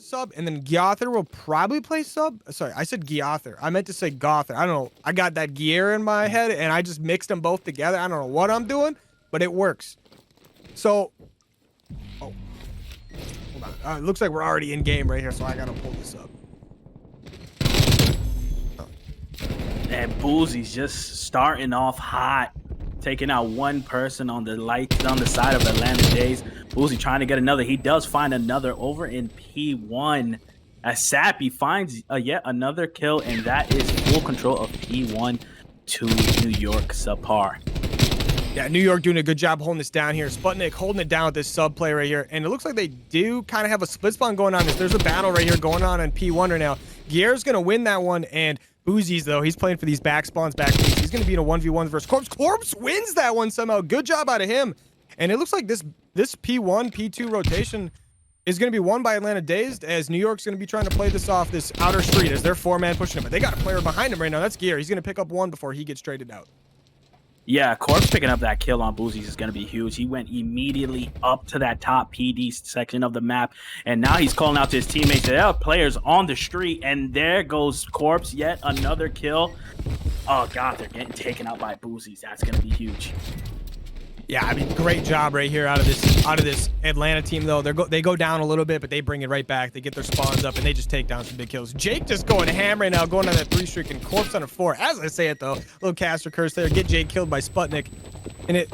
sub, and then Gyother will probably play sub. Sorry, I said Gyother. I meant to say Gother. I don't know. I got that gear in my head, and I just mixed them both together. I don't know what I'm doing, but it works. So, oh, hold on. It looks like we're already in game right here, so I gotta pull this up. And Boozy's just starting off hot, taking out one person on the side of Atlanta Dazed. Boozy trying to get another. He does find another over in P1. As Sappy finds yet another kill, and that is full control of P1 to New York SubPar. Yeah, New York doing a good job holding this down here. Sputnik holding it down with this sub play right here. And it looks like they do kind of have a split spawn going on. There's a battle right here going on in P1 right now. Guerre's going to win that one, and Boozy's, though, he's playing for these back spawns, back leads. He's going to be in a 1v1 versus Corpse. Corpse wins that one somehow. Good job out of him. And it looks like this P1, P2 rotation is going to be won by Atlanta Dazed, as New York's going to be trying to play this off this outer street as their 4-man pushing him. But they got a player behind him right now. That's Gear. He's going to pick up one before he gets traded out. Yeah, Corpse picking up that kill on Boozy's is going to be huge. He went immediately up to that top PD section of the map, and now he's calling out to his teammates. There are players on the street, and there goes Corpse, yet another kill. Oh, God, they're getting taken out by Boozy's. That's going to be huge. Yeah, I mean, great job right here out of this Atlanta team, though. They go down a little bit, but they bring it right back. They get their spawns up, and they just take down some big kills. Jake just going ham right now, going on that 3 streak, and Corpse on a 4. As I say it, though, little caster curse there. Get Jake killed by Sputnik.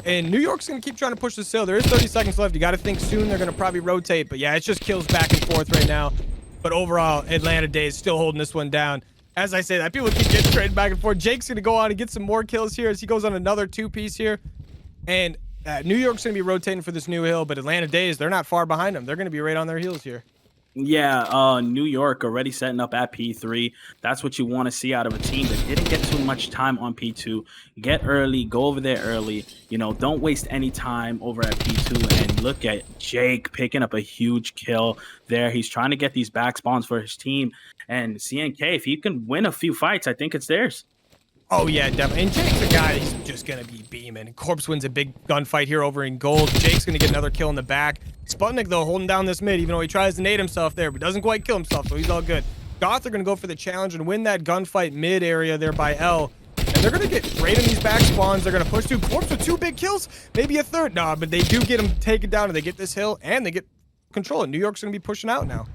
And New York's going to keep trying to push this hill. There is 30 seconds left. You got to think soon they're going to probably rotate. But, yeah, it's just kills back and forth right now. But overall, Atlanta Dazed still holding this one down. As I say that, people keep getting traded back and forth. Jake's going to go on and get some more kills here as he goes on another 2-piece here. And New York's going to be rotating for this new hill, but Atlanta Dazed, they're not far behind them. They're going to be right on their heels here. Yeah, New York already setting up at P3. That's what you want to see out of a team that didn't get too much time on P2. Get early, go over there early. You know, don't waste any time over at P2. And look at Jake picking up a huge kill there. He's trying to get these back spawns for his team. And CNK, if he can win a few fights, I think it's theirs. Oh, yeah, definitely. And Jake's a guy, he's just going to be beaming. Corpse wins a big gunfight here over in gold. Jake's going to get another kill in the back. Sputnik, though, holding down this mid, even though he tries to nade himself there, but doesn't quite kill himself, so he's all good. Goth are going to go for the challenge and win that gunfight mid area there by L. And they're going to get right in these back spawns. They're going to push through. Corpse with 2 big kills, maybe a third. Nah, but they do get him taken down, and they get this hill, and they get control. And New York's going to be pushing out now.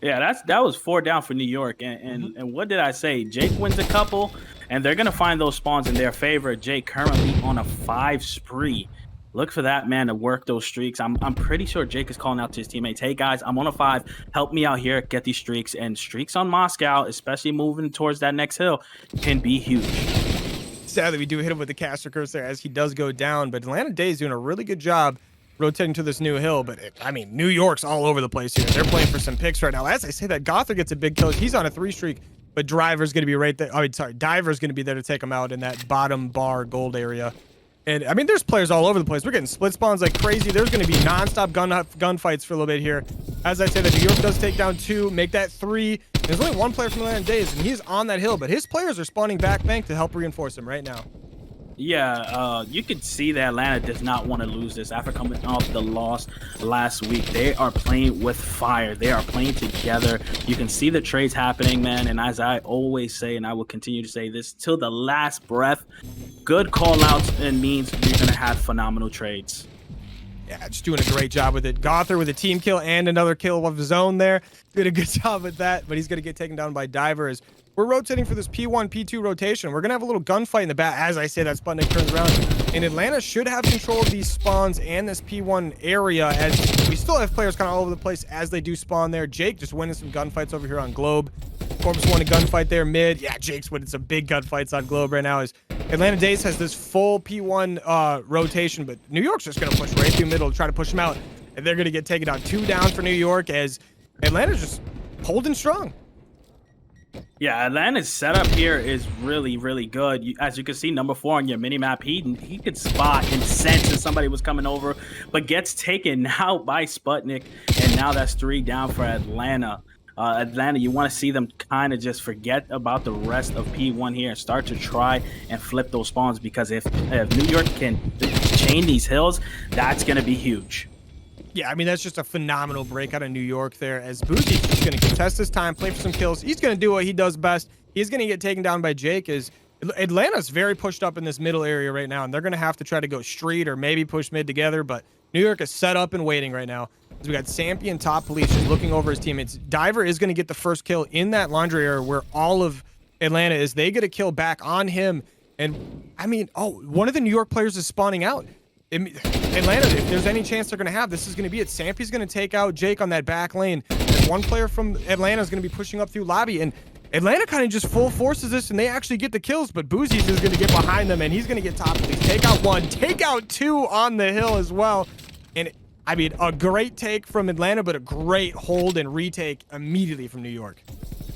Yeah, that was 4 down for New York. And what did I say? Jake wins a couple, and they're going to find those spawns in their favor. Jake currently on a 5 spree. Look for that man to work those streaks. I'm pretty sure Jake is calling out to his teammates, hey, guys, I'm on a 5. Help me out here, get these streaks. And streaks on Moscow, especially moving towards that next hill, can be huge. Sadly, we do hit him with the caster curse there as he does go down. But Atlanta Dazed doing a really good job rotating to this new hill, but I mean, New York's all over the place here. They're playing for some picks right now. As I say that, Gother gets a big kill. He's on a 3 streak, but Driver's going to be right there. I mean, sorry, Diver's going to be there to take him out in that bottom bar gold area. And I mean, there's players all over the place. We're getting split spawns like crazy. There's going to be nonstop gunfights for a little bit here. As I say that, New York does take down 2, make that 3. There's only 1 player from Atlanta Dazed, and he's on that hill, but his players are spawning back bank to help reinforce him right now. Yeah, you could see that Atlanta does not want to lose this after coming off the loss last week. They are playing with fire. They are playing together. You can see the trades happening, man. And as I always say, and I will continue to say this till the last breath, good call outs and means you're going to have phenomenal trades. Yeah, just doing a great job with it. Gother with a team kill and another kill of his own there. Did a good job with that, but he's going to get taken down by Diver as we're rotating for this P1, P2 rotation. We're going to have a little gunfight in the back. As I say, that Sputnik turns around. And Atlanta should have control of these spawns and this P1 area, as we still have players kind of all over the place as they do spawn there. Jake just winning some gunfights over here on Globe. Corpse won a gunfight there mid. Yeah, Jake's winning some big gunfights on Globe right now. As Atlanta Dazed has this full P1 rotation, but New York's just going to push right through middle to try to push them out. And they're going to get taken down. 2 down for New York as Atlanta's just holding strong. Yeah, Atlanta's setup here is really, really good. As you can see, number 4 on your mini-map, he could spot and sense that somebody was coming over, but gets taken out by Sputnik, and now that's 3 down for Atlanta. Atlanta, you want to see them kind of just forget about the rest of P1 here and start to try and flip those spawns, because if New York can chain these hills, that's going to be huge. Yeah, I mean, that's just a phenomenal break out of New York there, as Boozy's just going to contest this time, play for some kills. He's going to do what he does best. He's going to get taken down by Jake. As Atlanta's very pushed up in this middle area right now, and they're going to have to try to go street or maybe push mid together, but New York is set up and waiting right now. As we got Sampy and Top Police just looking over his teammates. Diver is going to get the first kill in that laundry area where all of Atlanta is. They get a kill back on him. And, I mean, oh, one of the New York players is spawning out. Atlanta, if there's any chance they're going to have, this is going to be it. Sampy's going to take out Jake on that back lane. And one player from Atlanta is going to be pushing up through lobby. And Atlanta kind of just full forces this, and they actually get the kills. But Boozy's is going to get behind them, and he's going to get top police. Take out one, take out two on the hill as well. And, I mean, a great take from Atlanta, but a great hold and retake immediately from New York.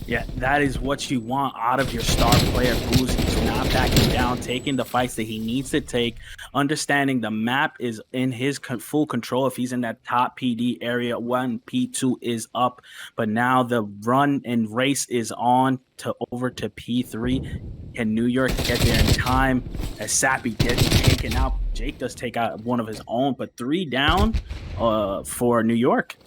Yeah, that is what you want out of your star player, Boozy. Not backing down, taking the fights that he needs to take, understanding the map is in his full control. If he's in that top PD area, 1 P2 is up, but now the run and race is on to over to P3. Can New York get there in time? As Sappy gets taken out, Jake does take out one of his own, but 3 down for New York.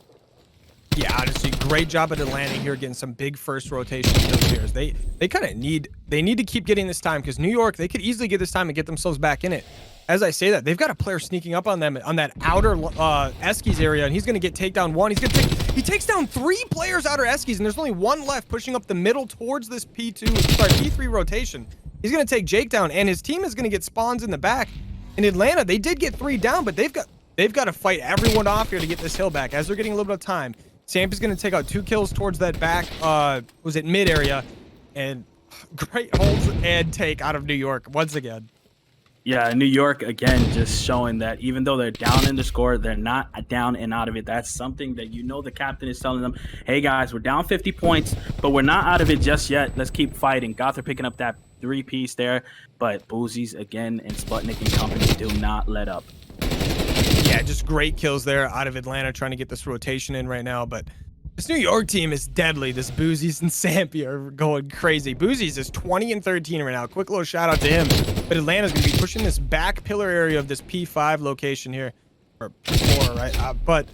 Yeah, honestly, great job at Atlanta here, getting some big first rotation kills here. They kind of need to keep getting this time, because New York, they could easily get this time and get themselves back in it. As I say that, they've got a player sneaking up on them on that outer Eskies area, and he's going to get takedown one. He takes down 3 players outer Eskies, and there's only one left pushing up the middle towards this P3 rotation. He's going to take Jake down, and his team is going to get spawns in the back. In Atlanta, they did get 3 down, but they've got to fight everyone off here to get this hill back, as they're getting a little bit of time. Sampy's going to take out 2 kills towards that back, was it mid area, and great holds and take out of New York once again. Yeah, New York, again, just showing that even though they're down in the score, they're not down and out of it. That's something that the captain is telling them, hey, guys, we're down 50 points, but we're not out of it just yet. Let's keep fighting. Gothard picking up that 3-piece there, but Boozy's, again, and Sputnik and company do not let up. Yeah, just great kills there out of Atlanta, trying to get this rotation in right now. But this New York team is deadly. This Boozy's and Sampy are going crazy. Boozy's is 20-13 right now. Quick little shout out to him. But Atlanta's going to be pushing this back pillar area of this P5 location here. Or P4, right? But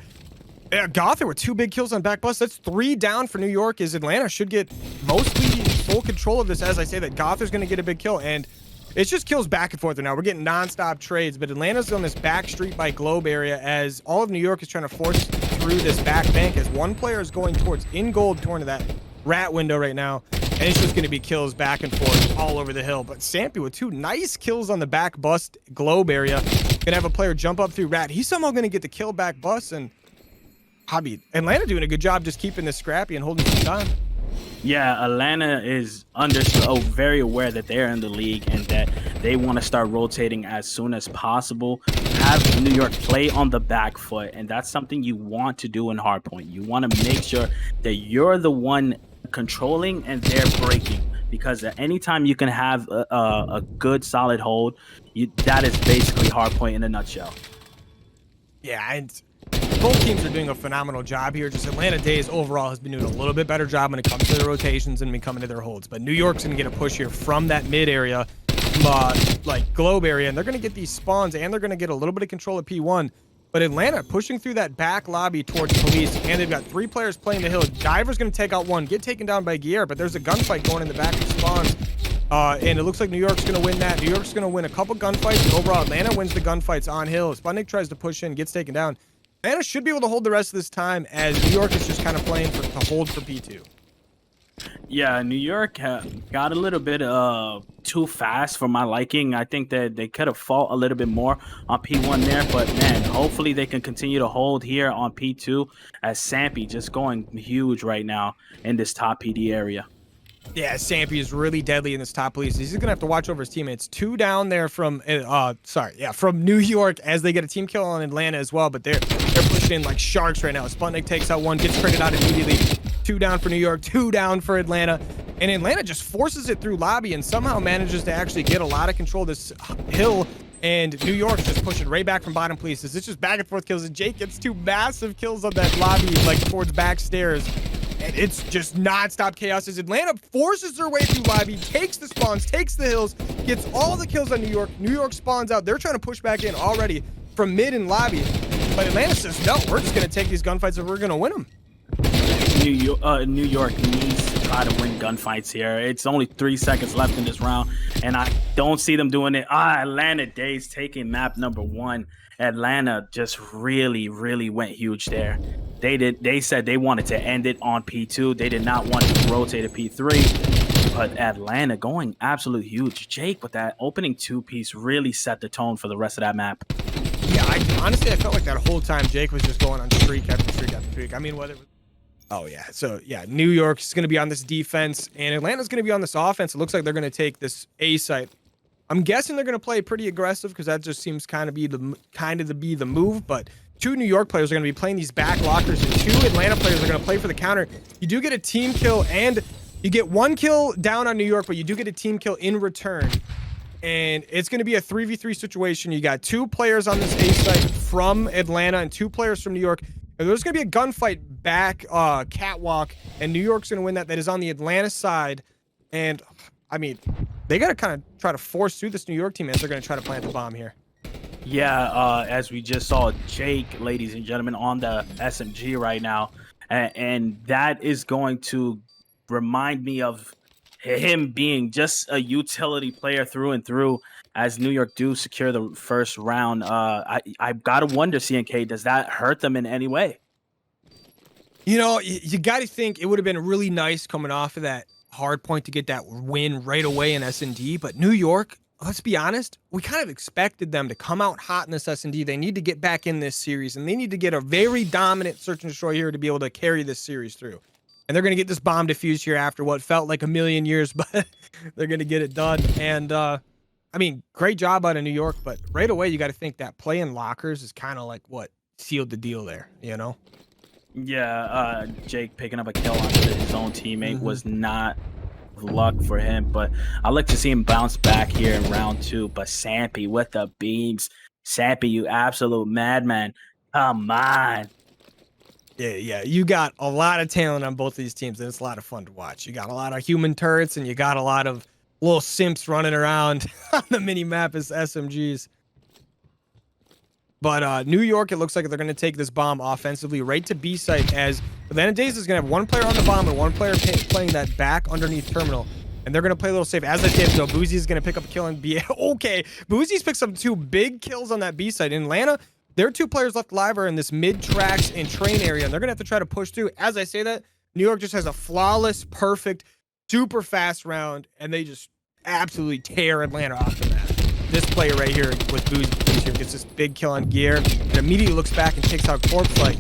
yeah, Gothard with 2 big kills on back bus. That's 3 down for New York, as Atlanta should get mostly full control of this. As I say that, Gothard's going to get a big kill. And it's just kills back and forth right now. We're getting non-stop trades, but Atlanta's on this back street by Globe area, as all of New York is trying to force through this back bank, as one player is going towards in gold toward that rat window right now, and it's just going to be kills back and forth all over the hill. But Sampy with 2 nice kills on the back bust Globe area. Gonna have a player jump up through rat. He's somehow going to get the kill back bust, and Atlanta doing a good job just keeping this scrappy and holding some time. Yeah, Atlanta is very aware that they're in the league and that they want to start rotating as soon as possible. Have New York play on the back foot, and that's something you want to do in hardpoint. You want to make sure that you're the one controlling and they're breaking, because at any time you can have a good solid hold, that is basically hardpoint in a nutshell. Yeah, and both teams are doing a phenomenal job here. Just Atlanta Dazed overall has been doing a little bit better job when it comes to their rotations and when coming to their holds. But New York's going to get a push here from that mid area, like Globe area, and they're going to get these spawns, and they're going to get a little bit of control at P1. But Atlanta pushing through that back lobby towards police, and they've got 3 players playing the hill. Diver's going to take out one, get taken down by Guerre, but there's a gunfight going in the back of spawns. And it looks like New York's going to win that. New York's going to win a couple gunfights, and overall Atlanta wins the gunfights on hill. Sputnik tries to push in, gets taken down. Atlanta should be able to hold the rest of this time, as New York is just kind of playing to hold for P2. Yeah, New York got a little bit too fast for my liking. I think that they could have fought a little bit more on P1 there, but man, hopefully they can continue to hold here on P2, as Sampy just going huge right now in this top PD area. Yeah, Sampy is really deadly in this top police. He's gonna have to watch over his teammates. 2 down there from from New York, as they get a team kill on Atlanta as well. But they're pushing in like sharks right now. Sputnik takes out one, gets critted out immediately. 2 down for New York, 2 down for Atlanta, and Atlanta just forces it through lobby and somehow manages to actually get a lot of control of this hill. And New York's just pushing right back from bottom police. It's just back and forth kills, and Jake gets 2 massive kills on that lobby, like towards back stairs. And it's just non-stop chaos as Atlanta forces their way through lobby, takes the spawns, takes the hills, gets all the kills on New York. New York spawns out. They're trying to push back in already from mid and lobby. But Atlanta says, no, we're just going to take these gunfights and we're going to win them. New York needs to try to win gunfights here. It's only 3 seconds left in this round, and I don't see them doing it. Atlanta Dazed taking map number 1. Atlanta just really, really went huge there. They said they wanted to end it on P2. They did not want to rotate to P3. But Atlanta going absolute huge. Jake with that opening 2-piece really set the tone for the rest of that map. Yeah, honestly, I felt like that whole time Jake was just going on streak after streak after streak. I mean, whether it was... Oh, yeah. So, yeah, New York's going to be on this defense, and Atlanta's going to be on this offense. It looks like they're going to take this A site. I'm guessing they're going to play pretty aggressive because that just seems kind of be the move. But 2 New York players are going to be playing these back lockers, and 2 Atlanta players are going to play for the counter. You do get a team kill, and you get 1 kill down on New York, but you do get a team kill in return. And it's going to be a 3v3 situation. You got 2 players on this A site from Atlanta and 2 players from New York. And there's going to be a gunfight back catwalk, and New York's going to win that. That is on the Atlanta side. And, I mean, they got to kind of try to force through this New York team as they're going to try to plant the bomb here. Yeah, as we just saw Jake, ladies and gentlemen, on the SMG right now. And that is going to remind me of him being just a utility player through and through. As New York do secure the first round, I've got to wonder, CNK, does that hurt them in any way? You know, you got to think it would have been really nice coming off of that hard point to get that win right away in S&D. But New York, let's be honest, we kind of expected them to come out hot in this S&D. They need to get back in this series, and they need to get a very dominant search and destroy here to be able to carry this series through. And they're going to get this bomb defused here after what felt like a million years, but they're going to get it done. And, I mean, great job out of New York, but right away you got to think that playing lockers is kind of like what sealed the deal there, you know? Yeah, Jake picking up a kill onto his own teammate was not luck for him, but I'd like to see him bounce back here in round 2. But Sampy with the beams. Sampy, you absolute madman. Come on. Yeah, you got a lot of talent on both these teams, and it's a lot of fun to watch. You got a lot of human turrets, and you got a lot of little simps running around on the mini map as SMGs. But New York, it looks like they're going to take this bomb offensively right to B site, as Atlanta Dazed is going to have 1 player on the bomb and 1 player playing that back underneath terminal. And they're going to play a little safe. As I said, so Boozy's going to pick up a kill and B. Okay, Boozy's picked up 2 big kills on that B site. In Atlanta, their 2 players left alive are in this mid tracks and train area, and they're going to have to try to push through. As I say that, New York just has a flawless, perfect, super fast round, and they just absolutely tear Atlanta off the map. This player right here with Boozy here gets this big kill on Gear and immediately looks back and takes out Corpse. Like,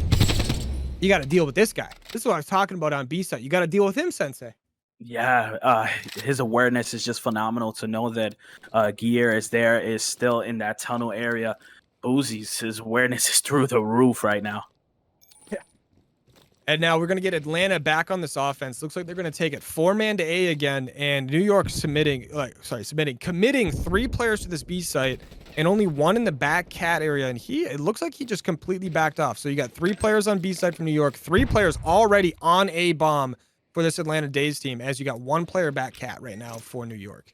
you got to deal with this guy. This is what I was talking about on B side. You got to deal with him, Sensei. Yeah, his awareness is just phenomenal to know that Gear is still in that tunnel area. Boozy's his awareness is through the roof right now. And now we're going to get Atlanta back on this offense. Looks like they're going to take it 4-man to A again, and New York committing 3 players to this B site and only 1 in the back cat area. And it looks like he just completely backed off. So you got 3 players on B site from New York, 3 players already on A bomb for this Atlanta Dazed team, as you got 1 player back cat right now for New York.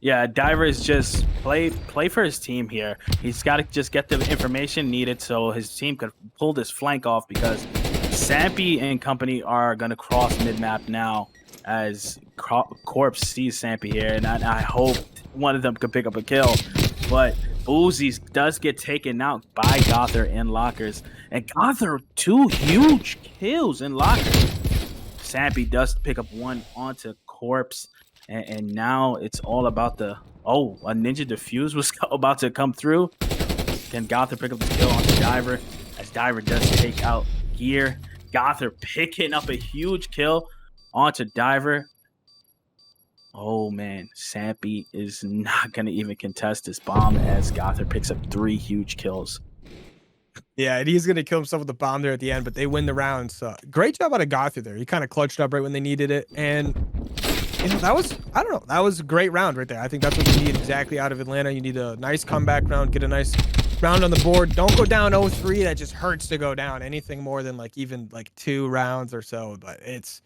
Yeah, Diver is just play for his team here. He's got to just get the information needed so his team could pull this flank off, because Sampy and company are going to cross mid-map now as Corpse sees Sampy here, and I hope one of them could pick up a kill. But Boozy does get taken out by Gother in lockers, and Gother 2 huge kills in lockers. Sampy does pick up 1 onto Corpse, and now it's all about the... Oh, a Ninja Defuse was about to come through. Can Gother pick up the kill onto Diver, as Diver does take out Gear. Gother picking up a huge kill onto Diver. Oh man, Sampy is not going to even contest this bomb, as Gother picks up 3 huge kills. Yeah, and he's going to kill himself with the bomb there at the end, but they win the round. So great job out of Gother there. He kind of clutched up right when they needed it. And you know, that was a great round right there. I think that's what you need exactly out of Atlanta. You need a nice comeback round, get a nice round on the board. Don't go down 0-3. That just hurts to go down anything more than even 2 rounds or so. But it's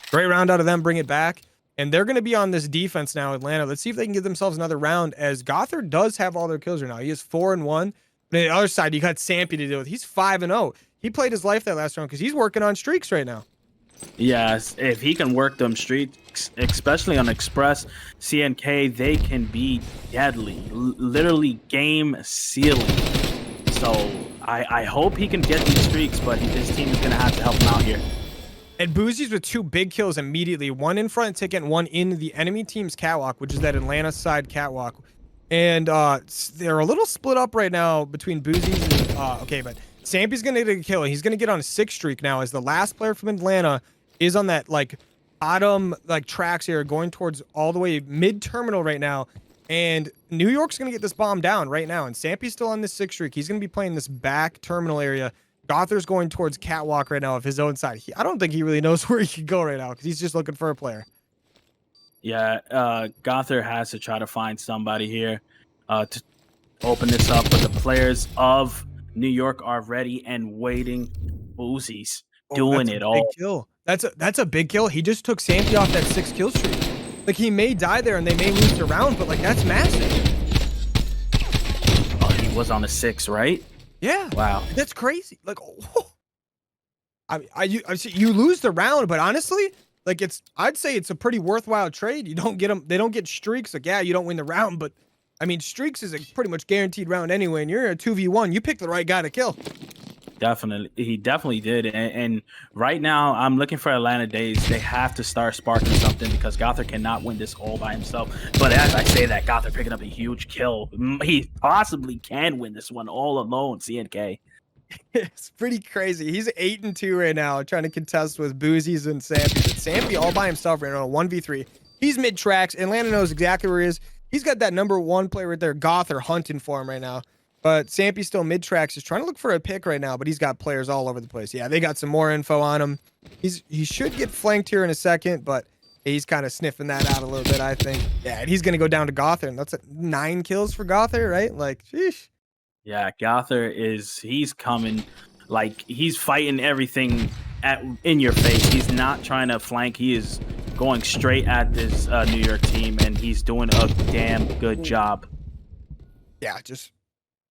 great round out of them. Bring it back. And they're going to be on this defense now, Atlanta. Let's see if they can give themselves another round, as Gother does have all their kills right now. He is 4-1. The other side, you got Sampy to deal with. He's 5-0. He played his life that last round because he's working on streaks right now. Yes, if he can work them streaks, especially on Express, CNK, they can be deadly, literally game sealing. So I hope he can get these streaks, but his team is going to have to help him out here. And Boozy's with 2 big kills immediately, one in front ticket and one in the enemy team's catwalk, which is that Atlanta side catwalk. And they're a little split up right now between Boozy's and okay, but Sampy's gonna get a kill. He's gonna get on a 6 streak now as the last player from Atlanta is on that like bottom like tracks here going towards all the way mid terminal right now. And New York's gonna get this bomb down right now. And Sampy's still on this 6 streak. He's gonna be playing this back terminal area. Gother's going towards catwalk right now of his own side. I don't think he really knows where he can go right now because he's just looking for a player. Yeah, Gother has to try to find somebody here to open this up, but the players of New York are ready and waiting. Boozy's doing it all. Big kill. That's a big kill. He just took Sampy off that 6 kill streak. Like he may die there and they may lose the round, but like that's massive. Oh, he was on a 6, right? Yeah. Wow. That's crazy. Like, oh. You lose the round, but honestly, like I'd say it's a pretty worthwhile trade. You don't get them. They don't get streaks. Like, yeah, you don't win the round, but I mean, streaks is a pretty much guaranteed round anyway. And you're in a 2v1. You pick the right guy to kill. Definitely. He definitely did. And right now, I'm looking for Atlanta Dazed. They have to start sparking something because Gother cannot win this all by himself. But as I say that, Gother picking up a huge kill. He possibly can win this one all alone, CNK. It's pretty crazy. He's 8-2 right now, trying to contest with Boozies and Sampy. But Sampy all by himself right now, 1v3. He's mid tracks. Atlanta knows exactly where he is. He's got that number 1 player right there, Gother, hunting for him right now. But Sampy's still mid tracks. He's trying to look for a pick right now, but he's got players all over the place. Yeah, they got some more info on him. He should get flanked here in a second, but he's kind of sniffing that out a little bit, I think. Yeah, and he's going to go down to Gother, and that's 9 kills for Gother, right? Like, sheesh. Yeah, Gother he's coming, like he's fighting everything in your face. He's not trying to flank. He is going straight at this New York team, and he's doing a damn good job. Yeah, just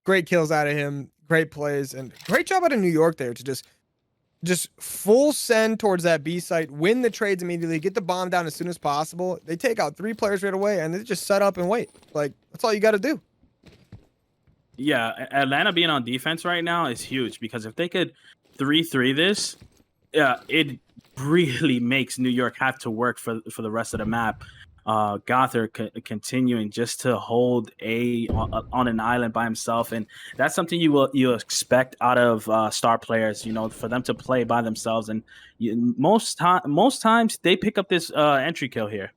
great kills out of him, great plays, and great job out of New York there to just full send towards that B site, win the trades immediately, get the bomb down as soon as possible. They take out 3 players right away, and they just set up and wait. Like, that's all you got to do. Yeah, Atlanta being on defense right now is huge because if they could 3-3 this, it really makes New York have to work for the rest of the map. Gother continuing just to hold on an island by himself, and that's something you expect out of star players. You know, for them to play by themselves, and most times they pick up this entry kill here.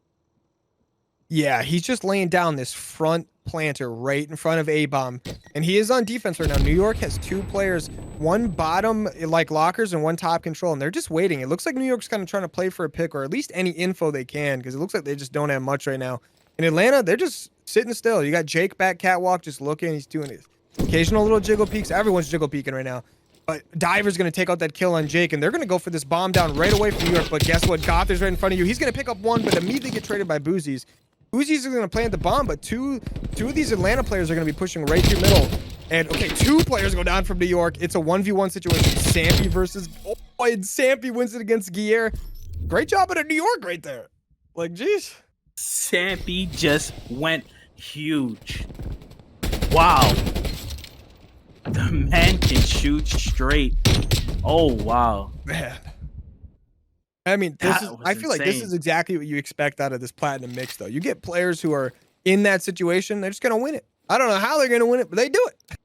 Yeah, he's just laying down this front planter right in front of A-Bomb, and he is on defense right now. New York has 2 players, 1 bottom like lockers and 1 top control, and they're just waiting. It looks like New York's kind of trying to play for a pick or at least any info they can because it looks like they just don't have much right now. In Atlanta, they're just sitting still. You got Jake back catwalk just looking. He's doing his occasional little jiggle peeks. Everyone's jiggle peeking right now. But Diver's going to take out that kill on Jake, and they're going to go for this bomb down right away from New York. But guess what? Gother's right in front of you. He's going to pick up 1, but immediately get traded by Boozies. Boozies is going to plant the bomb, but two of these Atlanta players are going to be pushing right through middle. And, okay, 2 players go down from New York. It's a 1v1 situation. Sampy versus... Oh, and Sampy wins it against Guier. Great job out of New York right there. Like, jeez. Sampy just went huge. Wow. The man can shoot straight. Oh, wow. Man. I mean, I feel like this is exactly what you expect out of this Platinum mix, though. You get players who are in that situation, they're just going to win it. I don't know how they're going to win it, but they do it.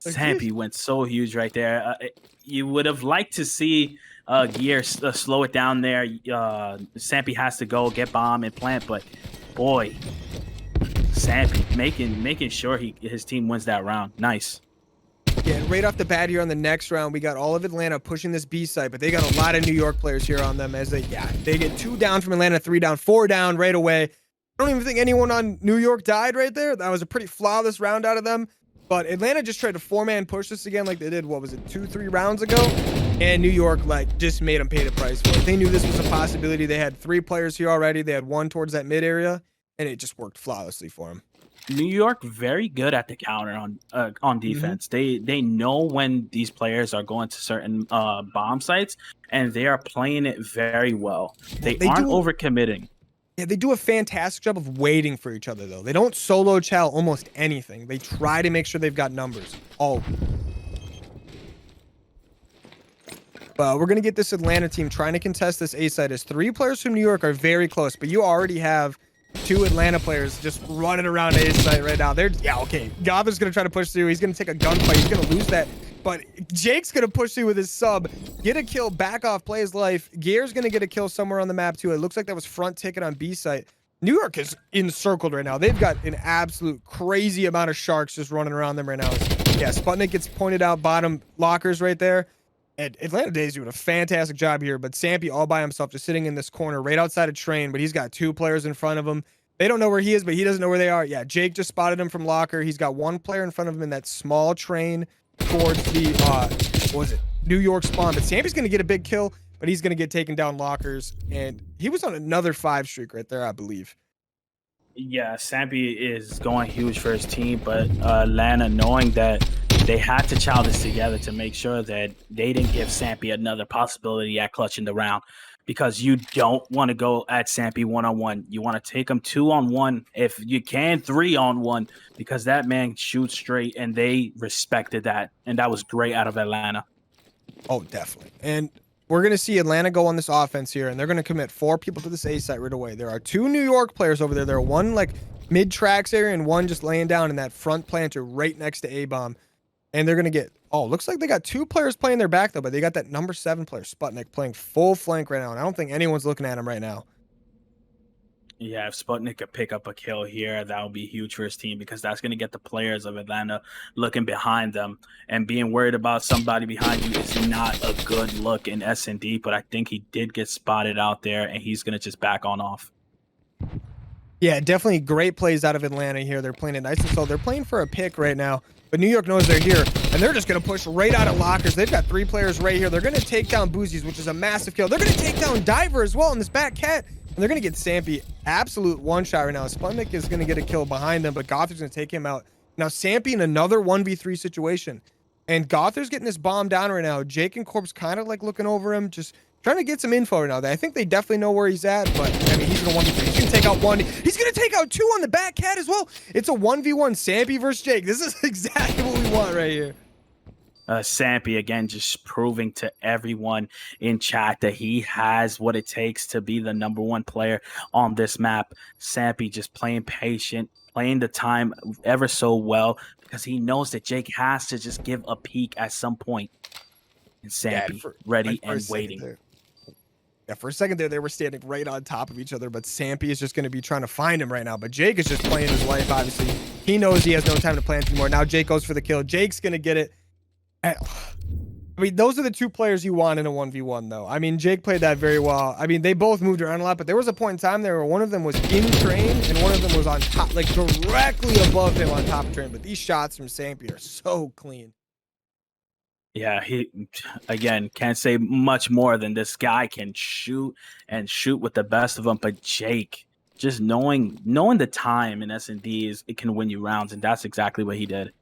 Sampy went so huge right there. You would have liked to see Gear slow it down there. Sampy has to go get bomb and plant, but boy, Sampy making sure his team wins that round. Nice. Yeah, and right off the bat here on the next round, we got all of Atlanta pushing this B site, but they got a lot of New York players here on them as they get 2 down from Atlanta, 3 down, 4 down right away. I don't even think anyone on New York died right there. That was a pretty flawless round out of them. But Atlanta just tried to 4-man push this again like they did, what was it, 2-3 rounds ago? And New York, like, just made them pay the price for it. They knew this was a possibility. They had 3 players here already. They had 1 towards that mid area, and it just worked flawlessly for them. New York very good at the counter on defense. They know when these players are going to certain bomb sites, and they are playing it very well. They aren't overcommitting. Yeah, they do a fantastic job of waiting for each other, though. They don't solo chow almost anything. They try to make sure they've got numbers. Oh. We're going to get this Atlanta team trying to contest this A side as 3 players from New York are very close, but you already have 2 Atlanta players just running around A side right now. Okay. Gother's going to try to push through. He's going to take a gunfight. He's going to lose that. But Jake's going to push through with his sub, get a kill, back off, play his life. Gear's going to get a kill somewhere on the map, too. It looks like that was front ticket on B site. New York is encircled right now. They've got an absolute crazy amount of sharks just running around them right now. Yeah, Sputnik gets pointed out bottom lockers right there. And Atlanta Dazed doing a fantastic job here, but Sampy all by himself just sitting in this corner right outside of train, but he's got 2 players in front of him. They don't know where he is, but he doesn't know where they are. Yeah, Jake just spotted him from locker. He's got 1 player in front of him in that small train towards the, what was it, New York spawn. But Sampy's going to get a big kill, but he's going to get taken down lockers. And he was on another 5 streak right there, I believe. Yeah, Sampy is going huge for his team, but Atlanta, knowing that they had to chow this together to make sure that they didn't give Sampy another possibility at clutching the round, because you don't want to go at Sampy 1-on-1. You want to take him 2-on-1, if you can 3-on-1, because that man shoots straight, and they respected that, and that was great out of Atlanta. Oh, definitely. And we're going to see Atlanta go on this offense here, and they're going to commit 4 people to this A site right away. There are 2 New York players over there. There are 1 like mid-tracks area and 1 just laying down in that front planter right next to A-bomb. And they're going to get, looks like they got 2 players playing their back, though, but they got that number 7 player, Sputnik, playing full flank right now. And I don't think anyone's looking at him right now. Yeah, if Sputnik could pick up a kill here, that would be huge for his team, because that's going to get the players of Atlanta looking behind them. And being worried about somebody behind you is not a good look in S&D, but I think he did get spotted out there, and he's going to just back on off. Yeah, definitely great plays out of Atlanta here. They're playing it nice and slow. They're playing for a pick right now. But New York knows they're here, and they're just going to push right out of lockers. They've got 3 players right here. They're going to take down Boozies, which is a massive kill. They're going to take down Diver as well in this back cat. And they're going to get Sampy absolute one-shot right now. Sputnik is going to get a kill behind them, but Gother's going to take him out. Now, Sampy in another 1v3 situation. And Gother's getting this bomb down right now. Jake and Corpse kind of like looking over him, just trying to get some info right now. I think they definitely know where he's at, but I mean, he's going to 1v3. He's going to take out 1. He's going to take out 2 on the back cat as well. It's a 1v1 Sampy versus Jake. This is exactly what we want right here. Sampy, again, just proving to everyone in chat that he has what it takes to be the #1 player on this map. Sampy just playing patient, playing the time ever so well, because he knows that Jake has to just give a peek at some point. And Sampy ready and waiting. Yeah, for a second there, they were standing right on top of each other, but Sampy is just going to be trying to find him right now. But Jake is just playing his life, obviously. He knows he has no time to plant anymore. Now Jake goes for the kill. Jake's going to get it. I mean, those are the 2 players you want in a 1v1, though. I mean, Jake played that very well. I mean, they both moved around a lot, but there was a point in time there where one of them was in train and one of them was on top, like directly above him on top of train. But these shots from Sampy are so clean. Yeah, he, again, can't say much more than this guy can shoot and shoot with the best of them. But Jake, just knowing the time in S&D it can win you rounds, and that's exactly what he did.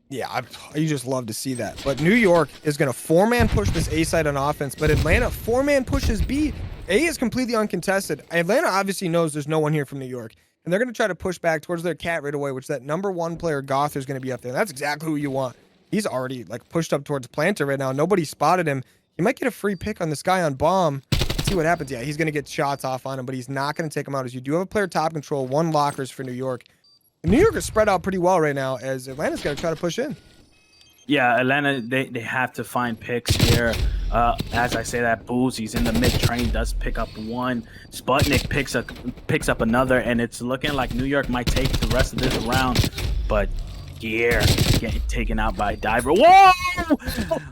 Yeah, you just love to see that. But New York is going to 4-man push this A side on offense, but Atlanta 4-man pushes B. A is completely uncontested. Atlanta obviously knows there's no one here from New York, and they're going to try to push back towards their cat right away, which that #1 player Gother is going to be up there. That's exactly who you want. He's already like pushed up towards planter right now. Nobody spotted him. He might get a free pick on this guy on bomb. Let's see what happens. Yeah, he's going to get shots off on him, but he's not going to take him out, as you do have a player top control, 1 lockers for New York. New York is spread out pretty well right now, as Atlanta's got to try to push in. Yeah, Atlanta, they have to find picks here. As I say that, Boozy's in the mid-train, does pick up 1. Sputnik picks up another, and it's looking like New York might take the rest of this round. But Gear getting taken out by Diver. Whoa!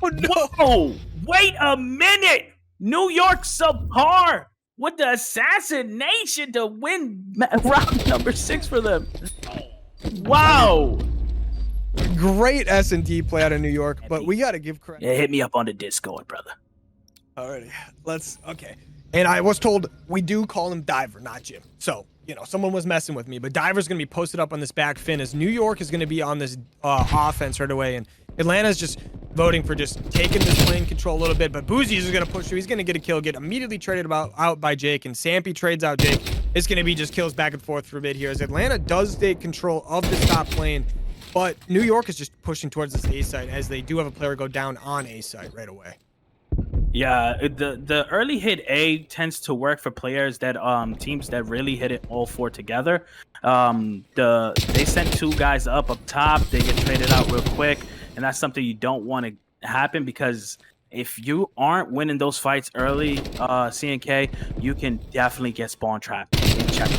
Oh, no! Whoa! Wait a minute! New York SubPar with the assassination to win round number 6 for them. Wow! Great S&D play out of New York, but we got to give credit. Yeah, hit me up on the Discord, brother. Alrighty, okay. And I was told we do call him Diver, not Jim. So someone was messing with me. But Diver's going to be posted up on this back fin as New York is going to be on this offense right away. And Atlanta's just voting for just taking this lane control a little bit. But Boozies is going to push through. He's going to get a kill, get immediately traded out by Jake. And Sampy trades out Jake. It's going to be just kills back and forth for mid here as Atlanta does take control of this top lane. But New York is just pushing towards this A site as they do have a player go down on A site right away. Yeah, the early hit A tends to work for players that teams that really hit it all four together. They send two guys up top, they get traded out real quick, and that's something you don't want to happen because if you aren't winning those fights early, CNK, you can definitely get spawn trapped in check.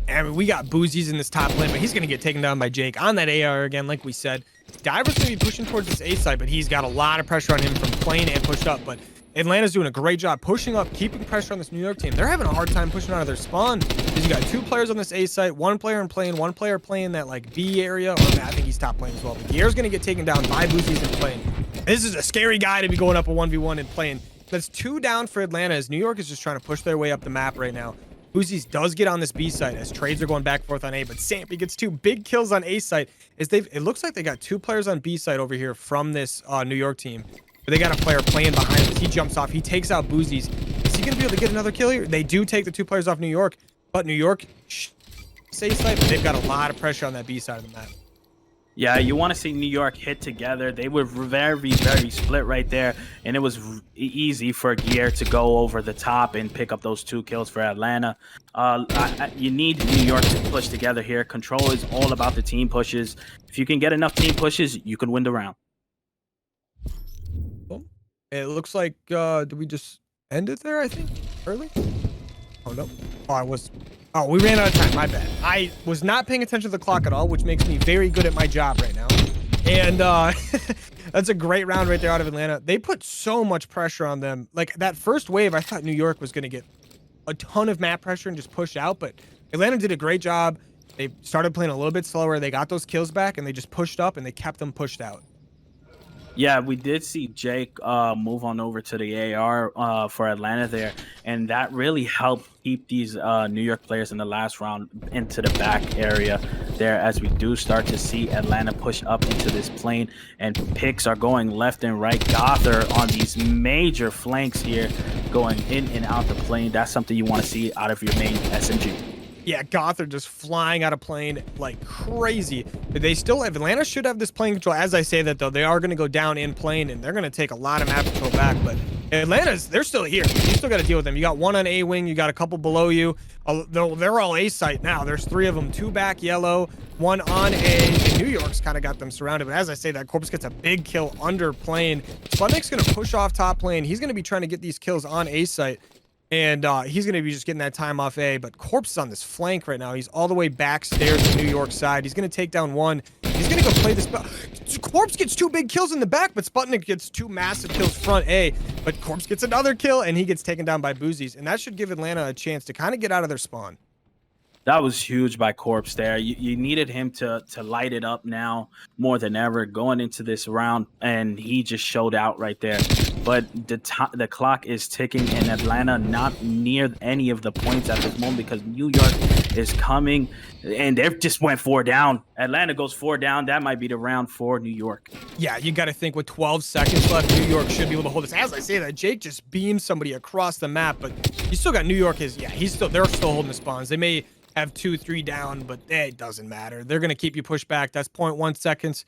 I mean, we got Boozies in this top lane, but he's going to get taken down by Jake on that AR again, like we said. Diver's going to be pushing towards this A side, but he's got a lot of pressure on him from plane and pushed up. But Atlanta's doing a great job pushing up, keeping pressure on this New York team. They're having a hard time pushing out of their spawn because you got two players on this A site, one player in plane, one player playing that like B area. Or I think he's top plane as well. But Gier's going to get taken down by Boozies in plane. This is a scary guy to be going up a 1v1 in plane. That's two down for Atlanta as New York is just trying to push their way up the map right now. Boozies does get on this B site as trades are going back and forth on A, but Sampy gets two big kills on A site. It looks like they got two players on B site over here from this New York team. But they got a player playing behind him. He jumps off. He takes out Boozies. Is he going to be able to get another kill here? They do take the two players off New York, but New York A site, but they've got a lot of pressure on that B side of the map. Yeah, you want to see New York hit together. They were very, very split right there, and it was easy for Gier to go over the top and pick up those two kills for Atlanta. You need New York to push together here. Control is all about the team pushes. If you can get enough team pushes, you can win the round. It looks like, did we just end it there, I think, early? Oh, no. Oh, we ran out of time. My bad. I was not paying attention to the clock at all, which makes me very good at my job right now. And that's a great round right there out of Atlanta. They put so much pressure on them. Like, that first wave, I thought New York was going to get a ton of map pressure and just push out. But Atlanta did a great job. They started playing a little bit slower. They got those kills back, and they just pushed up, and they kept them pushed out. Yeah, we did see Jake move on over to the AR for Atlanta there, and that really helped keep these New York players in the last round into the back area there as we do start to see Atlanta push up into this plane, and picks are going left and right. Gother on these major flanks here going in and out the plane. That's something you want to see out of your main SMG. Yeah, Gother just flying out of plane like crazy. They still have, Atlanta should have this plane control. As I say that, though, they are going to go down in plane, and they're going to take a lot of map control back. But Atlanta's, they're still here. You still got to deal with them. You got one on A wing. You got a couple below you. They're all A site now. There's three of them. Two back yellow, one on A. And New York's kind of got them surrounded. But as I say that, Corpse gets a big kill under plane. Sputnik's going to push off top plane. He's going to be trying to get these kills on A site. And he's going to be just getting that time off A, but Corpse is on this flank right now. He's all the way backstairs to New York side. He's going to take down one. He's going to go play this. Corpse gets two big kills in the back, but Sputnik gets two massive kills front A. But Corpse gets another kill, and he gets taken down by Boozies. And that should give Atlanta a chance to kind of get out of their spawn. That was huge by Corpse there. You needed him to light it up now more than ever going into this round, and he just showed out right there. But the clock is ticking, and Atlanta not near any of the points at this moment because New York is coming, and they just went 4 down. Atlanta goes 4 down. That might be the round for New York. Yeah, you got to think with 12 seconds left, New York should be able to hold this. As I say that, Jake just beamed somebody across the map, but you still got New York. They're still holding the spawns. They may have 2-3 down, but it doesn't matter. They're going to keep you pushed back. That's 0.1 seconds.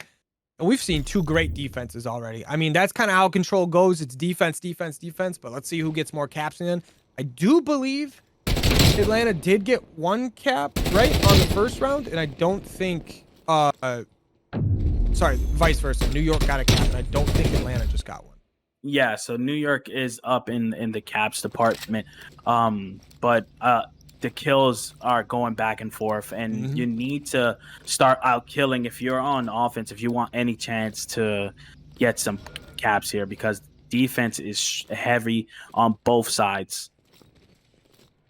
And we've seen two great defenses already. I mean, that's kind of how control goes. It's defense, defense, defense, but let's see who gets more caps in. I do believe Atlanta did get one cap, right, on the first round, and I don't think, sorry, vice versa. New York got a cap, and I don't think Atlanta just got one. Yeah, so New York is up in the caps department, but the kills are going back and forth, and you need to start out killing if you're on offense, if you want any chance to get some caps here, because defense is heavy on both sides.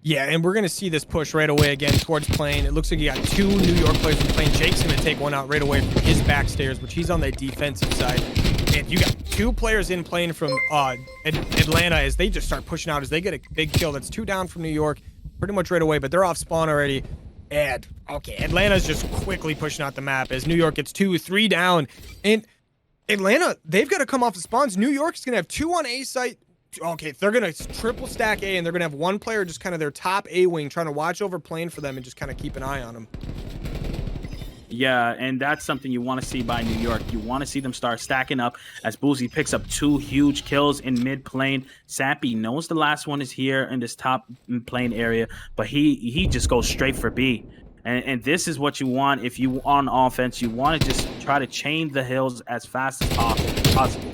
Yeah, and we're going to see this push right away again towards plane. It looks like you got two New York players in plane. Jake's going to take one out right away from his backstairs, which he's on the defensive side. And you got two players in plane from Atlanta as they just start pushing out as they get a big kill. That's 2 down from New York. pretty much right away, but they're off spawn already. And, okay, Atlanta's just quickly pushing out the map as New York gets 2, 3 down. And Atlanta, they've got to come off the spawns. New York's going to have 2 on A site. Okay, they're going to triple stack A, and they're going to have 1 player just kind of their top A wing trying to watch over plane for them and just kind of keep an eye on them. Yeah, and that's something you want to see by New York. You want to see them start stacking up as Boozy picks up 2 huge kills in mid plane. Sappy knows the last one is here in this top plane area, but he just goes straight for B. And this is what you want if you on offense. You want to just try to chain the hills as fast as possible.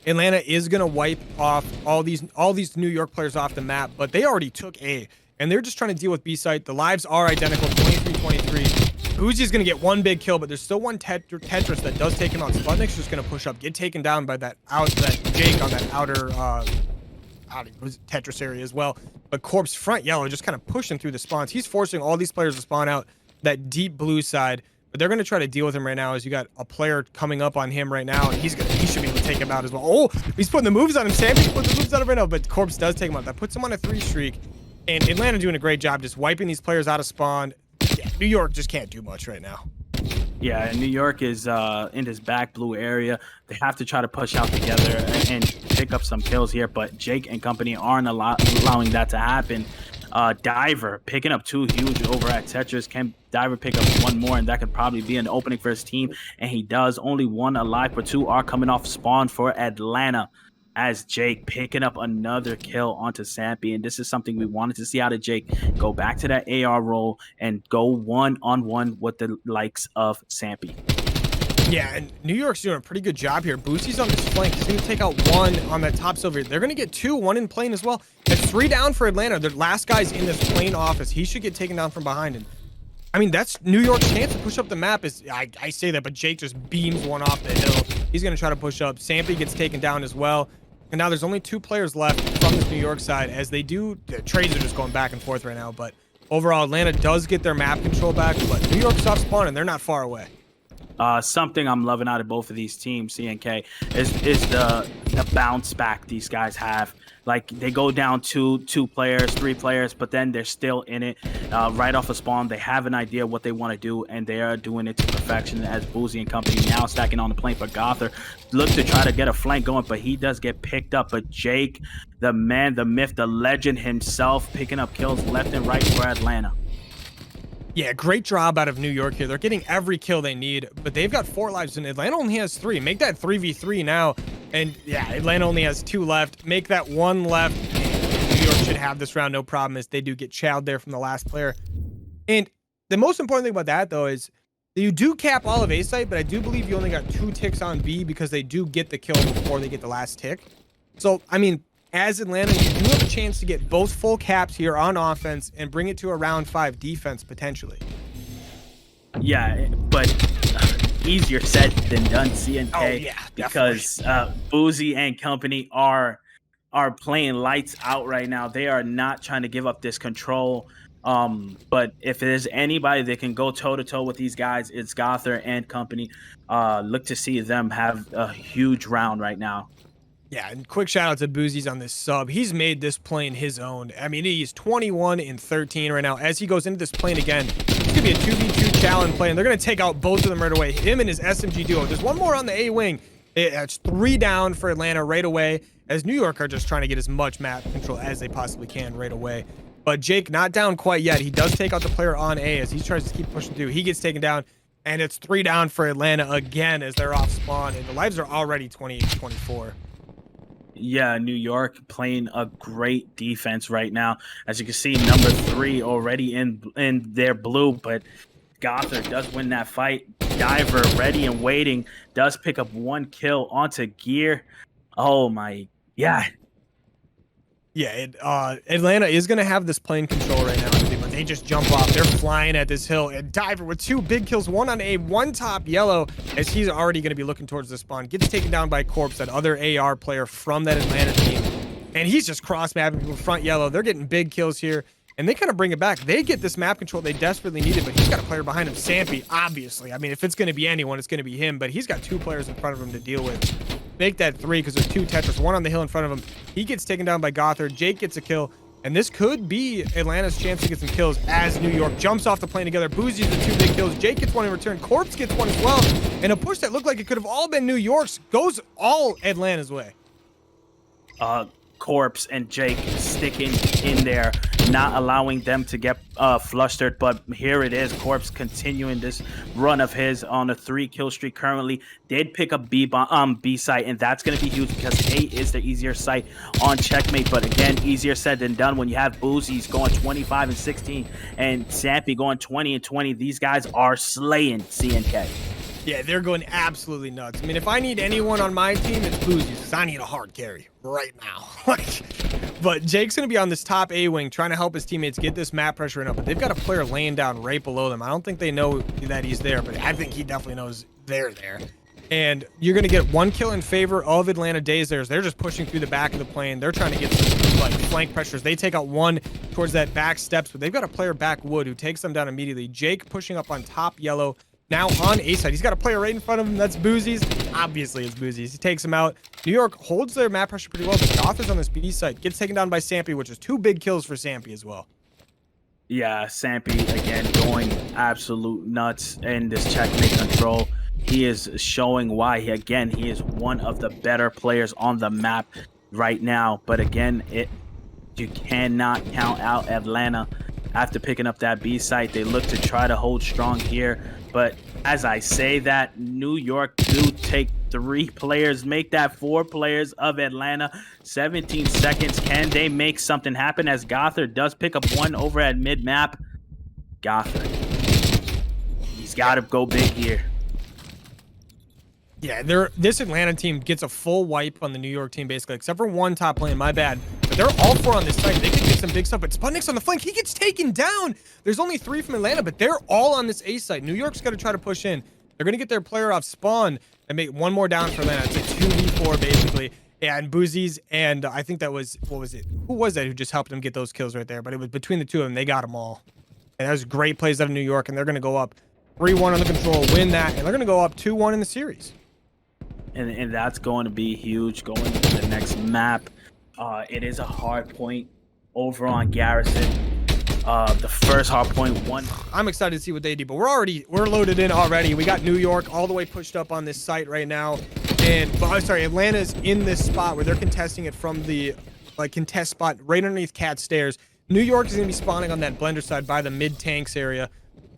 Atlanta is going to wipe off all these New York players off the map, but they already took A, and they're just trying to deal with B site. The lives are identical, 23-23. Uzi's going to get 1 big kill, but there's still 1 Tetris that does take him out. Sputnik's just going to push up, get taken down by that Jake on that outer Tetris area as well. But Corpse front yellow just kind of pushing through the spawns. He's forcing all these players to spawn out that deep blue side, but they're going to try to deal with him right now as you got a player coming up on him right now, and he should be able to take him out as well. Oh, he's putting the moves on him. Sammy's putting the moves on him right now, but Corpse does take him out. That puts him on a 3 streak, and Atlanta doing a great job just wiping these players out of spawn. Yeah, New York just can't do much right now. Yeah, and New York is in this back blue area. They have to try to push out together and pick up some kills here, but Jake and company aren't allowing that to happen. Diver picking up 2 huge over at Tetris. Can Diver pick up 1 more, and that could probably be an opening for his team, and he does. Only 1 alive, but 2 are coming off spawn for Atlanta as Jake picking up another kill onto Sampy, and this is something we wanted to see out of Jake. Go back to that AR role and go 1-on-1 with the likes of Sampy. Yeah, and New York's doing a pretty good job here. Boosie's on this flank. He's going to take out 1 on that top silver. They're going to get 2, 1 in plane as well. It's 3 down for Atlanta. The last guy's in this plane office. He should get taken down from behind. And I mean, that's New York's chance to push up the map. I say that, but Jake just beams 1 off the hill. He's going to try to push up. Sampy gets taken down as well. And now there's only 2 players left from this New York side as they do. The trades are just going back and forth right now. But overall, Atlanta does get their map control back. But New York's off spawn, and they're not far away. Something I'm loving out of both of these teams, CNK, is the bounce back these guys have. Like, they go down 2 players, 3 players, but then they're still in it. Right off a spawn, they have an idea what they want to do, and they are doing it to perfection as Boozy and company now stacking on the plane for Gother. Look to try to get a flank going, but he does get picked up. But Jake, the man, the myth, the legend himself, picking up kills left and right for Atlanta. Yeah, great job out of New York here. They're getting every kill they need, but they've got 4 lives, and Atlanta only has 3. Make that 3v3 now. And yeah, Atlanta only has 2 left. Make that 1 left. New York should have this round, no problem, as they do get chowed there from the last player. And the most important thing about that, though, is you do cap all of A site, but I do believe you only got 2 ticks on B because they do get the kill before they get the last tick. So, I mean, as Atlanta, you do have a chance to get both full caps here on offense and bring it to a round 5 defense potentially. Yeah, but easier said than done, CNK. Oh, yeah, because Boozy and company are playing lights out right now. They are not trying to give up this control. But if there's anybody that can go toe-to-toe with these guys, it's Gother and company. Look to see them have a huge round right now. Yeah, and quick shout out to Boozies on this sub. He's made this plane his own. I mean, he's 21-13 right now. As he goes into this plane again, it's going to be a 2v2 challenge play, and they're going to take out both of them right away. Him and his SMG duo. There's 1 more on the A wing. It's 3 down for Atlanta right away, as New York are just trying to get as much map control as they possibly can right away. But Jake not down quite yet. He does take out the player on A as he tries to keep pushing through. He gets taken down, and it's 3 down for Atlanta again as they're off spawn, and the lives are already 28-24. Yeah, New York playing a great defense right now. As you can see, number 3 already in their blue, but Gother does win that fight. Diver ready and waiting, does pick up 1 kill onto Gear. Oh my, yeah. Yeah, Atlanta is going to have this plane control right now, but they just jump off. They're flying at this hill. And Diver with 2 big kills, 1 on A, 1 top yellow, as he's already going to be looking towards the spawn. Gets taken down by Corpse, that other AR player from that Atlanta team. And he's just cross-mapping people front yellow. They're getting big kills here, and they kind of bring it back. They get this map control they desperately needed, but he's got a player behind him, Sampy, obviously. I mean, if it's going to be anyone, it's going to be him, but he's got 2 players in front of him to deal with. Make that 3 because there's 2 Tetris, 1 on the hill in front of him. He gets taken down by Gother. Jake gets a kill. And this could be Atlanta's chance to get some kills as New York jumps off the plane together. Boozy's the 2 big kills. Jake gets one in return. Corpse gets one as well. And a push that looked like it could have all been New York's goes all Atlanta's way. Corpse and Jake sticking in there, not allowing them to get flustered. But here it is, Corpse continuing this run of his on a 3-kill streak currently. Did pick up B site, and that's going to be huge because A is the easier site on Checkmate. But again, easier said than done when you have Boozy's going 25 and 16 and Sampy going 20 and 20. These guys are slaying CNK. Yeah, they're going absolutely nuts. I mean, if I need anyone on my team, it's Boozy, because I need a hard carry right now. But Jake's going to be on this top A wing trying to help his teammates get this map pressure in up. But they've got a player laying down right below them. I don't think they know that he's there, but I think he definitely knows they're there. And you're going to get 1 kill in favor of Atlanta Dazed. They're just pushing through the back of the plane. They're trying to get some like flank pressures. They take out 1 towards that back steps, but they've got a player back wood who takes them down immediately. Jake pushing up on top yellow. Now on A side, he's got a player right in front of him. That's Boozy's. Obviously, it's Boozy's. He takes him out. New York holds their map pressure pretty well, but Goth is on this B side. Gets taken down by Sampy, which is 2 big kills for Sampy as well. Yeah, Sampy, again, going absolute nuts in this checkmate control. He is showing why, he is one of the better players on the map right now. But again, you cannot count out Atlanta. After picking up that B site, they look to try to hold strong here. But as I say that, New York do take 3 players, make that 4 players of Atlanta. 17 seconds. Can they make something happen as Gothard does pick up 1 over at mid-map? Gothard. He's got to go big here. Yeah, this Atlanta team gets a full wipe on the New York team, basically, except for 1 top lane. My bad. But they're all 4 on this side. They could get some big stuff, but Sputnik's on the flank. He gets taken down. There's only 3 from Atlanta, but they're all on this A side. New York's got to try to push in. They're going to get their player off spawn and make 1 more down for Atlanta. It's a 2v4, basically. Yeah, and Boozy's, and I think that was, what was it? Who was that who just helped them get those kills right there? But it was between the 2 of them. They got them all. And that was great plays out of New York, and they're going to go up 3-1 on the control, win that, and they're going to go up 2-1 in the series. And that's going to be huge going into the next map. It is a hard point over on Garrison. The first hard point won. I'm excited to see what they do, but we're loaded in already. We got New York all the way pushed up on this site right now. And Atlanta's in this spot where they're contesting it from the contest spot right underneath Cat Stairs. New York is going to be spawning on that blender side by the mid tanks area.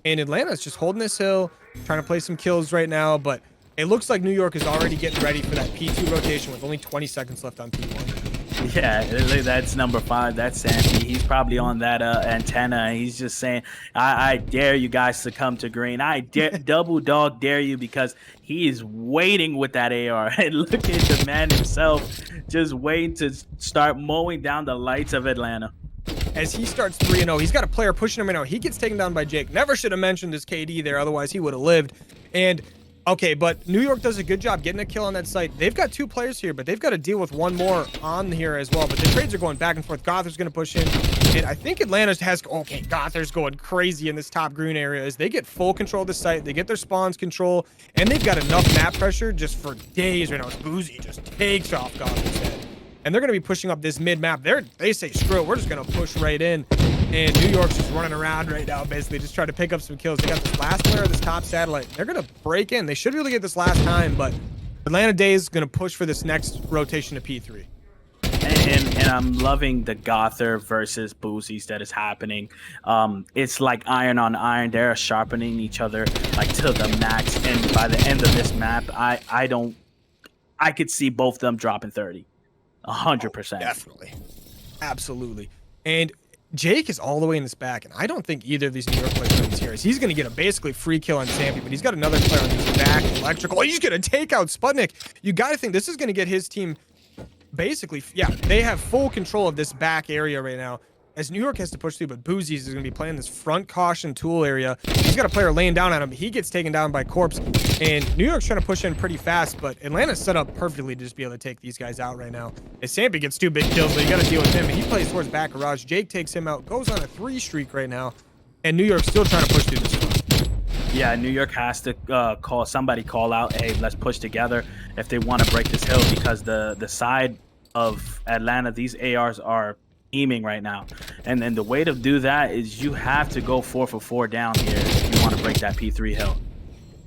And Atlanta's just holding this hill, trying to play some kills right now, but it looks like New York is already getting ready for that P2 rotation with only 20 seconds left on P1. Yeah, that's number 5. That's Sandy. He's probably on that antenna. He's just saying, I dare you guys to come to green. I double dog dare you, because he is waiting with that AR. And look at the man himself just waiting to start mowing down the lights of Atlanta. As he starts 3-0, he's got a player pushing him right now. He gets taken down by Jake. Never should have mentioned his KD there, otherwise he would have lived. And okay, but New York does a good job getting a kill on that site. They've got 2 players here, but they've got to deal with 1 more on here as well. But the trades are going back and forth. Gothar's going to push in. And I think Atlanta has... Okay, Gothar's going crazy in this top green area as they get full control of the site. They get their spawns control. And they've got enough map pressure just for days right now. Boozy just takes off Gothar's head. And they're going to be pushing up this mid-map. They say, screw it, we're just going to push right in. And New York's just running around right now, basically, just trying to pick up some kills. They got this last player, this top satellite. They're going to break in. They should be able to get this last time, but Atlanta Dazed is going to push for this next rotation to P3. And I'm loving the Gothard versus Boozies that is happening. It's like iron on iron. They're sharpening each other like to the max. And by the end of this map, I could see both of them dropping 30. 100%. Definitely. Absolutely. And Jake is all the way in this back, and I don't think either of these New York players are in series. He's going to get a basically free kill on Sampy, but he's got another player on his back, electrical. He's going to take out Sputnik. You got to think this is going to get his team basically, yeah, they have full control of this back area right now. As New York has to push through, but Boozies is going to be playing this front caution tool area. He's got a player laying down on him. He gets taken down by Corpse, and New York's trying to push in pretty fast, but Atlanta's set up perfectly to just be able to take these guys out right now. As Sampy gets 2 big kills, but you got to deal with him, and he plays towards back garage. Jake takes him out, goes on a 3 streak right now, and New York's still trying to push through this one. Yeah, New York has to call out, hey, let's push together if they want to break this hill, because the side of Atlanta, these ARs are steaming right now. And then the way to do that is you have to go 4 for 4 down here if you want to break that P3 hill.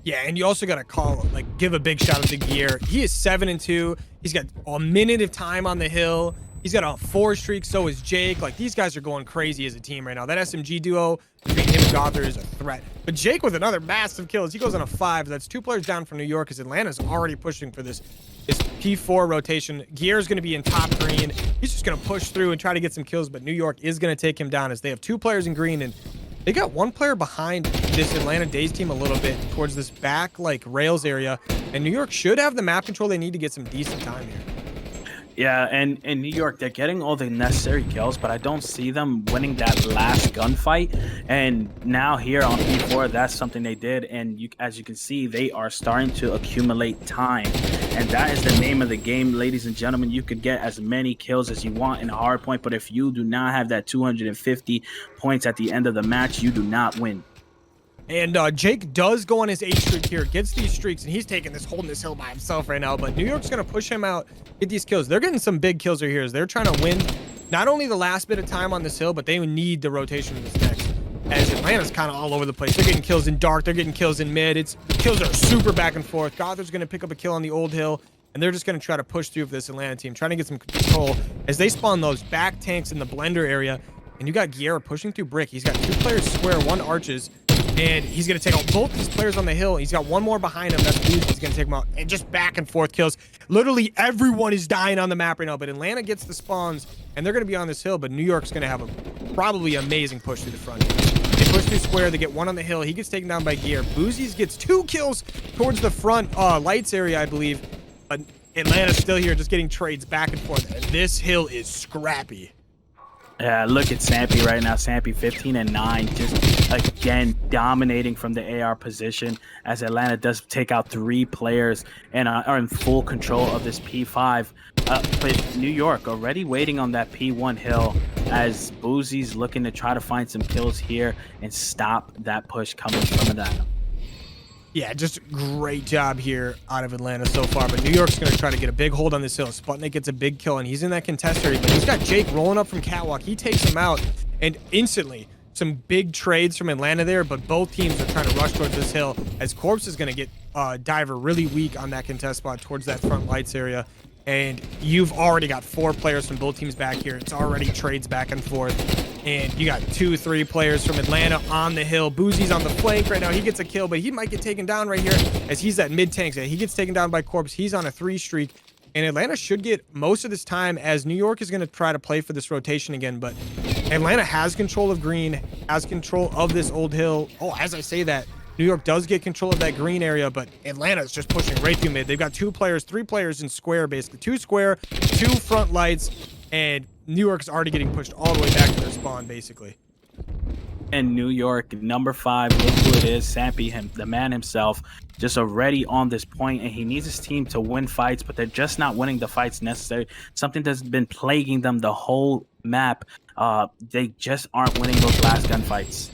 Yeah, and you also got to give a big shout out to Gear. He is 7-2. He's got a minute of time on the hill. He's got a 4 streak. So is Jake. Like, these guys are going crazy as a team right now. That SMG duo between him and Gother is a threat. But Jake with another massive kills. He goes on a 5. That's 2 players down from New York, because Atlanta's already pushing for this P4 rotation. Gear's going to be in top green. He's just going to push through and try to get some kills, but New York is going to take him down as they have 2 players in green, and they got 1 player behind this Atlanta Dazed team a little bit towards this back, rails area, and New York should have the map control they need to get some decent time here. Yeah, and in New York, they're getting all the necessary kills, but I don't see them winning that last gunfight. And now here on P4, that's something they did. And as you can see, they are starting to accumulate time. And that is the name of the game, ladies and gentlemen. You could get as many kills as you want in a hard point, but if you do not have that 250 points at the end of the match, you do not win. And Jake does go on his 8 streak here, gets these streaks, and he's holding this hill by himself right now. But New York's going to push him out, get these kills. They're getting some big kills right here as they're trying to win not only the last bit of time on this hill, but they need the rotation of this next. As Atlanta's kind of all over the place. They're getting kills in dark. They're getting kills in mid. The kills are super back and forth. Gother's going to pick up a kill on the old hill, and they're just going to try to push through for this Atlanta team, trying to get some control as they spawn those back tanks in the blender area. And you got Guerra pushing through brick. He's got 2 players square, 1 arches. And he's going to take out both these players on the hill. He's got 1 more behind him. That's Boozy. He's going to take him out. And just back and forth kills. Literally everyone is dying on the map right now. But Atlanta gets the spawns, and they're going to be on this hill. But New York's going to have a probably amazing push through the front. They push through square. They get 1 on the hill. He gets taken down by Gear. Boozy's gets 2 kills towards the front lights area, I believe. But Atlanta's still here just getting trades back and forth. And this hill is scrappy. Yeah, look at Sampy right now. Sampy 15-9, just again dominating from the AR position as Atlanta does take out 3 players and are in full control of this P5. But New York already waiting on that P1 hill as Boozy's looking to try to find some kills here and stop that push coming from Atlanta. Yeah, just great job here out of Atlanta so far. But New York's going to try to get a big hold on this hill. Sputnik gets a big kill, and he's in that contest area. But he's got Jake rolling up from Catwalk. He takes him out, and instantly some big trades from Atlanta there. But both teams are trying to rush towards this hill as Corpse is going to get Diver really weak on that contest spot towards that front lights area. And you've already got 4 players from both teams back here. It's already trades back and forth. And you got 2-3 players from Atlanta on the hill. Boozy's on the flank right now. He gets a kill, but he might get taken down right here as he's at mid-tank. He gets taken down by Corpse. He's on a 3 streak. And Atlanta should get most of this time as New York is going to try to play for this rotation again. But Atlanta has control of green, has control of this old hill. Oh, as I say that, New York does get control of that green area, but Atlanta's just pushing right through mid. They've got 2 players, 3 players in square, basically. 2 square, 2 front lights, and New York's already getting pushed all the way back to their spawn, basically. And New York, number 5, look who it is, Sampy, the man himself, just already on this point, and he needs his team to win fights, but they're just not winning the fights necessary. Something that's been plaguing them the whole map. They just aren't winning those last gunfights.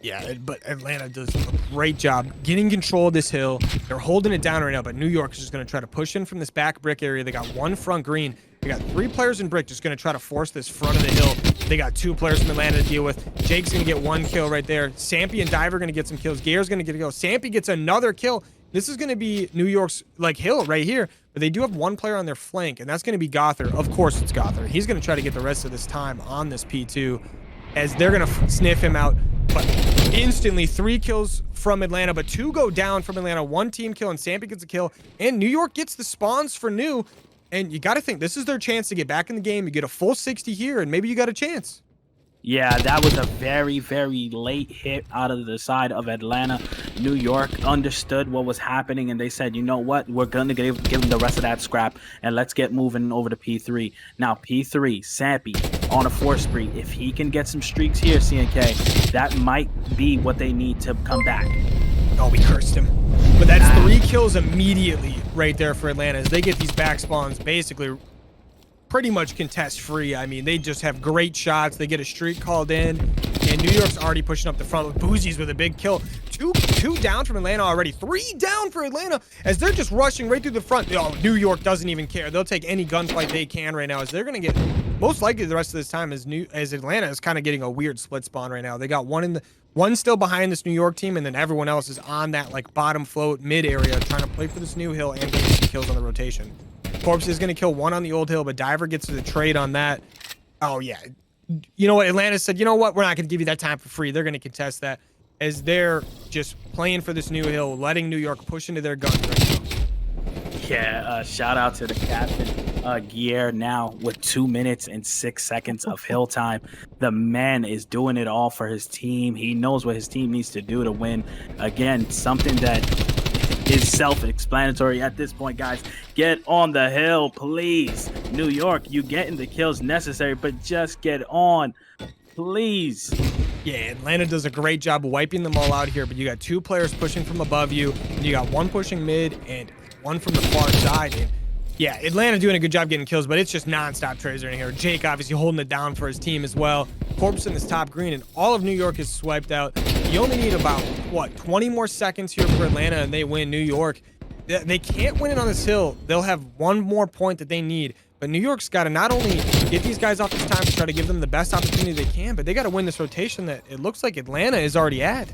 Yeah, but Atlanta does a great job getting control of this hill. They're holding it down right now, but New York is just going to try to push in from this back brick area. They got 1 front green. They got 3 players in brick just going to try to force this front of the hill. They got 2 players from Atlanta to deal with. Jake's going to get 1 kill right there. Sampy and Diver are going to get some kills. Gare's going to get a kill. Sampy gets another kill. This is going to be New York's hill right here, but they do have 1 player on their flank, and that's going to be Gother. Of course it's Gother. He's going to try to get the rest of this time on this P2 as they're going to sniff him out. But instantly 3 kills from Atlanta, but 2 go down from Atlanta. 1 team kill, and Sampy gets a kill, and New York gets the spawns for New. And you got to think this is their chance to get back in the game. You get a full 60 here, and maybe you got a chance. Yeah, that was a very, very late hit out of the side of Atlanta. New York understood what was happening, and they said, you know what? We're going to give them the rest of that scrap, and let's get moving over to P3. Now, P3, Sampy on a 4 spree. If he can get some streaks here, CNK, that might be what they need to come back. Oh, we cursed him. But that's 3 kills immediately right there for Atlanta as they get these back spawns basically pretty much contest free. I mean, they just have great shots. They get a streak called in, and New York's already pushing up the front with Boozy's with a big kill. Two down from Atlanta already. 3 down for Atlanta as they're just rushing right through the front. Oh, New York doesn't even care. They'll take any gunfight they can right now as they're going to get most likely the rest of this time as Atlanta is kind of getting a weird split spawn right now. They got one still behind this New York team, and then everyone else is on that like bottom float mid area trying to play for this new hill and getting some kills on the rotation. Corpse is going to kill one on the old hill, but Diver gets to the trade on that. Oh yeah, you know what? Atlanta said, you know what? We're not going to give you that time for free. They're going to contest that as they're just playing for this new hill, letting New York push into their guns right now. Yeah, shout out to the captain, Gier, now with 2 minutes and 6 seconds of hill time. The man is doing it all for his team. He knows what his team needs to do to win. Again, something that is self-explanatory at this point, guys. Get on the hill, please. New York, you getting the kills necessary, but just get on, please. Yeah, Atlanta does a great job of wiping them all out here, but you got 2 players pushing from above you, and you got 1 pushing mid and 1 from the far side. And yeah, Atlanta doing a good job getting kills, but it's just non-stop trades in here. Jake obviously holding it down for his team as well. Corpse in this top green, and all of New York is swiped out. You only need about, what, 20 more seconds here for Atlanta, and they win. New York, they can't win it on this hill. They'll have 1 more point that they need. But New York's got to not only get these guys off this time to try to give them the best opportunity they can, but they got to win this rotation that it looks like Atlanta is already at.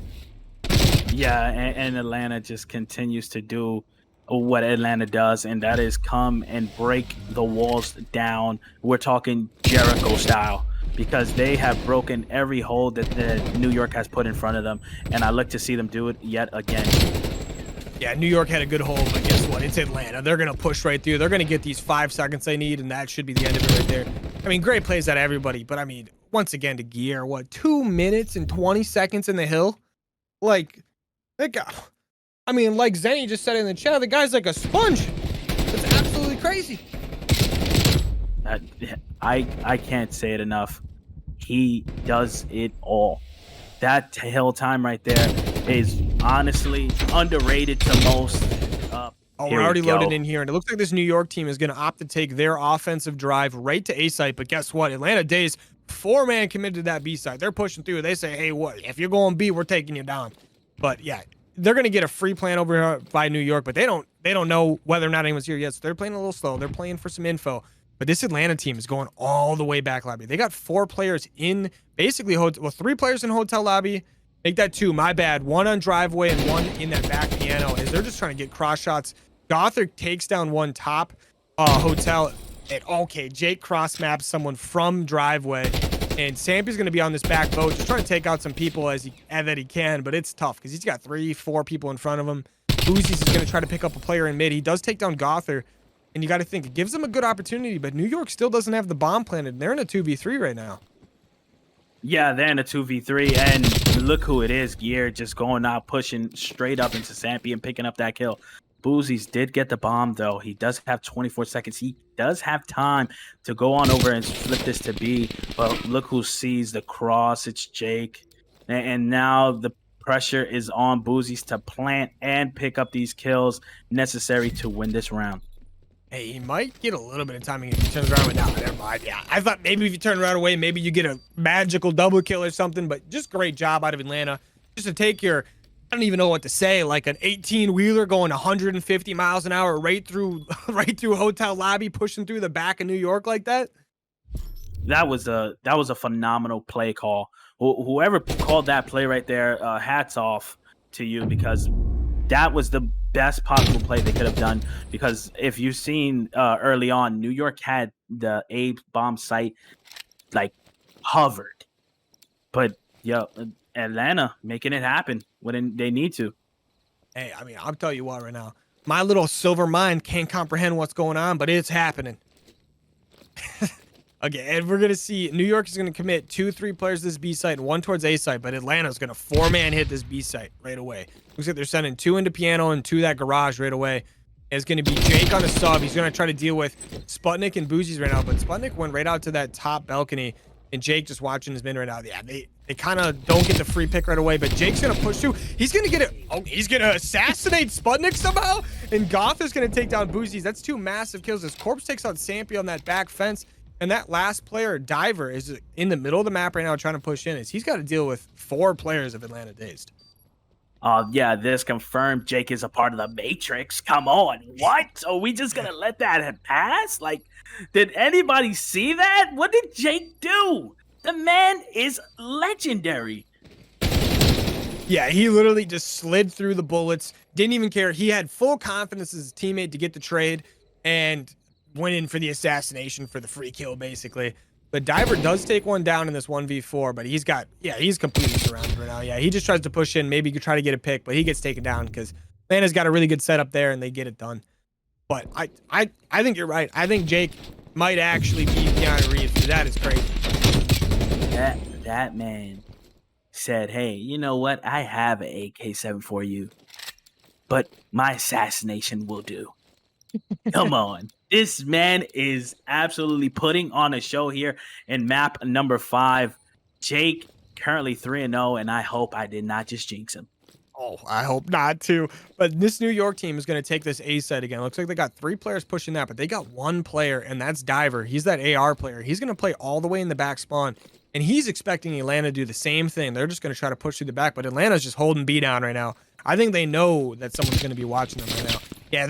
Yeah, and Atlanta just continues to do what Atlanta does, and that is come and break the walls down. We're talking Jericho style, because they have broken every hold that New York has put in front of them, and I look to see them do it yet again. Yeah, New York had a good hold, but guess what? It's Atlanta. They're going to push right through. They're going to get these 5 seconds they need, and that should be the end of it right there. I mean, great plays out of everybody, but I mean, once again to Gier, what, 2 minutes and 20 seconds in the hill? Like, that guy, I mean, like Zenny just said in the chat, the guy's like a sponge. It's absolutely crazy. I can't say it enough. He does it all. That hill time right there is honestly underrated to most. We're already loaded in here, and it looks like this New York team is going to opt to take their offensive drive right to A site. But guess what? Atlanta Dazed 4-man committed to that B site. They're pushing through. They say, hey, what? If you're going B, we're taking you down. But yeah, they're going to get a free plan over here by New York, but they don't know whether or not anyone's here yet. So they're playing a little slow. They're playing for some info. But this Atlanta team is going all the way back lobby. They got 4 players in basically 3 players in hotel lobby. Make that 2. My bad. 1 on driveway and 1 in that back piano as they're just trying to get cross shots. Gothard takes down 1 top hotel. And okay, Jake cross maps someone from driveway. And Sampy's going to be on this back boat just trying to take out some people that he can. But it's tough because he's got 3-4 people in front of him. Boozies is going to try to pick up a player in mid. He does take down Gothard. And you got to think, it gives them a good opportunity, but New York still doesn't have the bomb planted. They're in a 2v3 right now. Yeah, they're in a 2v3, and look who it is. Gier just going out, pushing straight up into Sampy and picking up that kill. Boozies did get the bomb, though. He does have 24 seconds. He does have time to go on over and flip this to B, but look who sees the cross. It's Jake. And now the pressure is on Boozies to plant and pick up these kills necessary to win this round. Hey, he might get a little bit of timing if he turns around. Now, never mind. Yeah, I thought maybe if you turn around away, maybe you get a magical double kill or something. But just great job out of Atlanta, just to take your, I don't even know what to say, like an 18-wheeler going 150 miles an hour right through hotel lobby, pushing through the back of New York like that. That was a phenomenal play call. Whoever called that play right there, hats off to you, because that was the best possible play they could have done. Because if you've seen early on, New York had the A bomb site like hovered, but Atlanta making it happen when they need to. Hey, I mean, I'll tell you what right now, my little silver mind can't comprehend what's going on, but it's happening. Okay, and we're going to see New York is going to commit 2-3 players to this B site and 1 towards A site, but Atlanta's going to 4-man hit this B site right away. Looks like they're sending 2 into piano and 2 that garage right away. It's going to be Jake on a sub. He's going to try to deal with Sputnik and Boozies right now, but Sputnik went right out to that top balcony, and Jake just watching his min right now. Yeah, they kind of don't get the free pick right away, but Jake's going to push through. He's going to get it. Oh, he's going to assassinate Sputnik somehow, and Goth is going to take down Boozies. That's 2 massive kills. His corpse takes out Sampy on that back fence. And that last player, Diver, is in the middle of the map right now trying to push in. He's got to deal with 4 players of Atlanta Dazed. Yeah, this confirmed Jake is a part of the Matrix. Come on, what? Are we just gonna let that pass? Like, did anybody see that? What did Jake do? The man is legendary. Yeah, he literally just slid through the bullets, didn't even care. He had full confidence as his teammate to get the trade and went in for the assassination for the free kill, basically. But Diver does take one down in this 1v4, but he's completely surrounded right now. Yeah, he just tries to push in. Maybe he could try to get a pick, but he gets taken down because Atlanta's got a really good setup there and they get it done. But I think you're right. I think Jake might actually be Keanu Reeves. That is crazy. That man said, hey, you know what? I have an AK-7 for you, but my assassination will do. Come on. This man is absolutely putting on a show here in map number 5. Jake currently 3-0, and I hope I did not just jinx him. Oh, I hope not too. But this New York team is going to take this A side again. Looks like they got 3 players pushing that, but they got 1 player, and that's Diver. He's that AR player. He's going to play all the way in the back spawn, and he's expecting Atlanta to do the same thing. They're just going to try to push through the back, but Atlanta's just holding B down right now. I think they know that someone's going to be watching them right now. Yeah,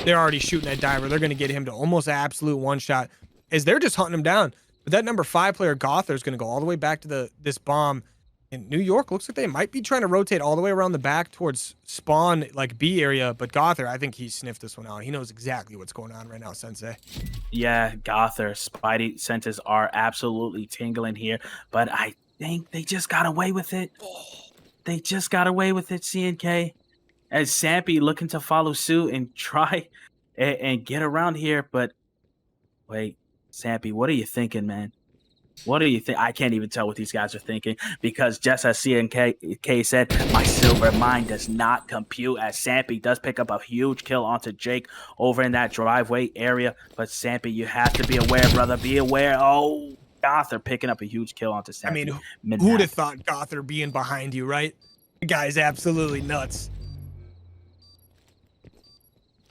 they're already shooting at Diver. They're going to get him to almost absolute one shot as they're just hunting him down. But that number 5 player, Gother, is going to go all the way back to this bomb. In New York, looks like they might be trying to rotate all the way around the back towards spawn, like B area. But Gother, I think he sniffed this one out. He knows exactly what's going on right now, Sensei. Yeah, Gother, Spidey senses are absolutely tingling here. But I think they just got away with it. They just got away with it, CNK. As Sampy looking to follow suit and try and get around here. But wait, Sampy, what are you thinking, man? What do you think? I can't even tell what these guys are thinking because just as CNK said, my silver mind does not compute as Sampy does pick up a huge kill onto Jake over in that driveway area. But Sampy, you have to be aware, brother. Be aware. Oh, Gother picking up a huge kill onto Sampy. I mean, who'd have thought Gother being behind you, right? The guy's absolutely nuts.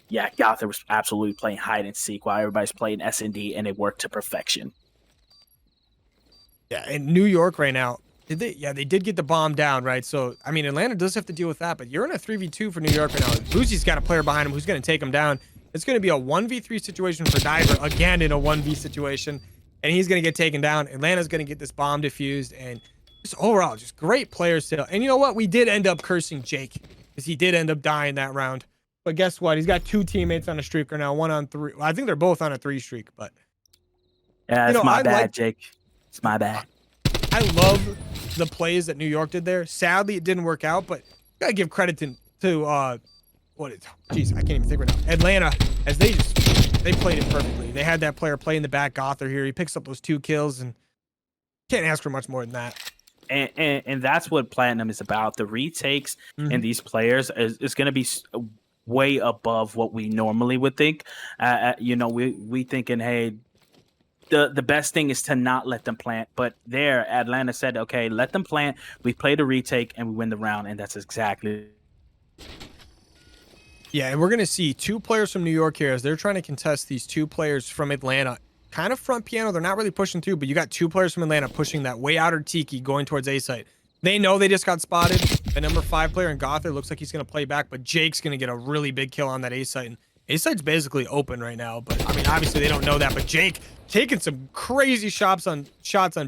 Yeah, Gother was absolutely playing hide and seek while everybody's playing S&D, and it worked to perfection. Yeah, in New York right now, they did get the bomb down, right? So, I mean, Atlanta does have to deal with that, but you're in a 3v2 for New York right now. Boozie's got a player behind him who's going to take him down. It's going to be a 1v3 situation for Diver, again in a 1v situation, and he's going to get taken down. Atlanta's going to get this bomb defused, and just overall, just great players still. And you know what? We did end up cursing Jake, because he did end up dying that round. But guess what? He's got 2 teammates on a streak right now, 1 on 3. Well, I think they're both on a 3 streak, but... Yeah, it's my bad, Jake. It's my bad. I love the plays that New York did there. Sadly, it didn't work out, but you gotta give credit to jeez, I can't even think right now. Atlanta, as they played it perfectly. They had that player play in the back, Gother here. He picks up those 2 kills, and can't ask for much more than that. And that's what Platinum is about. The retakes in these players is going to be way above what we normally would think. We thinking, hey, the best thing is to not let them plant. But there, Atlanta said, okay, let them plant. We play the retake and we win the round. And that's exactly. Yeah, and we're going to see 2 players from New York here as they're trying to contest these 2 players from Atlanta. Kind of front piano. They're not really pushing through, but you got 2 players from Atlanta pushing that way outer Tiki going towards A site. They know they just got spotted. The number 5 player in Gother looks like he's going to play back, but Jake's going to get a really big kill on that A site. And A site's basically open right now, but I mean, obviously they don't know that, but Jake taking some crazy shots on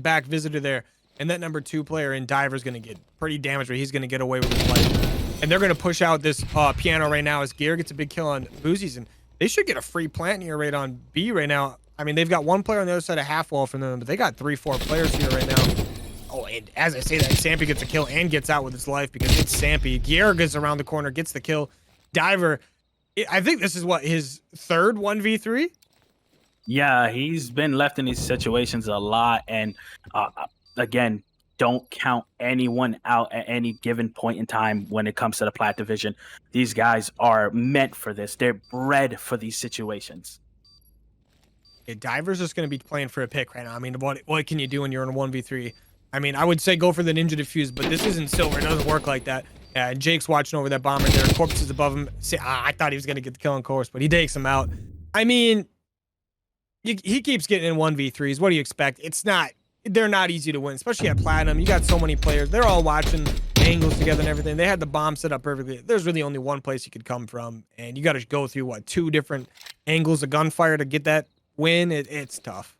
back visitor there. And that number 2 player in Diver's going to get pretty damaged, but he's going to get away with his life. And they're going to push out this piano right now as Gear gets a big kill on Boozies, and they should get a free plant here right on B right now. I mean, they've got 1 player on the other side of half wall from them, but they got 3-4 players here right now. Oh, and as I say that, Sampy gets a kill and gets out with his life because it's Sampy. Gear gets around the corner, gets the kill. Diver, I think this is his 3rd 1v3? Yeah, he's been left in these situations a lot. And again, don't count anyone out at any given point in time when it comes to the Plat Division. These guys are meant for this. They're bred for these situations. Yeah, Diver's just going to be playing for a pick right now. I mean, what can you do when you're in a 1v3? I mean, I would say go for the Ninja Defuse, but this isn't Silver. It doesn't work like that. Jake's watching over that bomber there. Corpse is above him. I thought he was going to get the kill on course, but he takes him out. I mean, he keeps getting in 1v3s. What do you expect? They're not easy to win, especially at Platinum. You got so many players. They're all watching. angles together and everything. They had the bomb set up perfectly. There's really only one place you could come from, and you got to go through what, 2 different angles of gunfire to get that win. It's tough.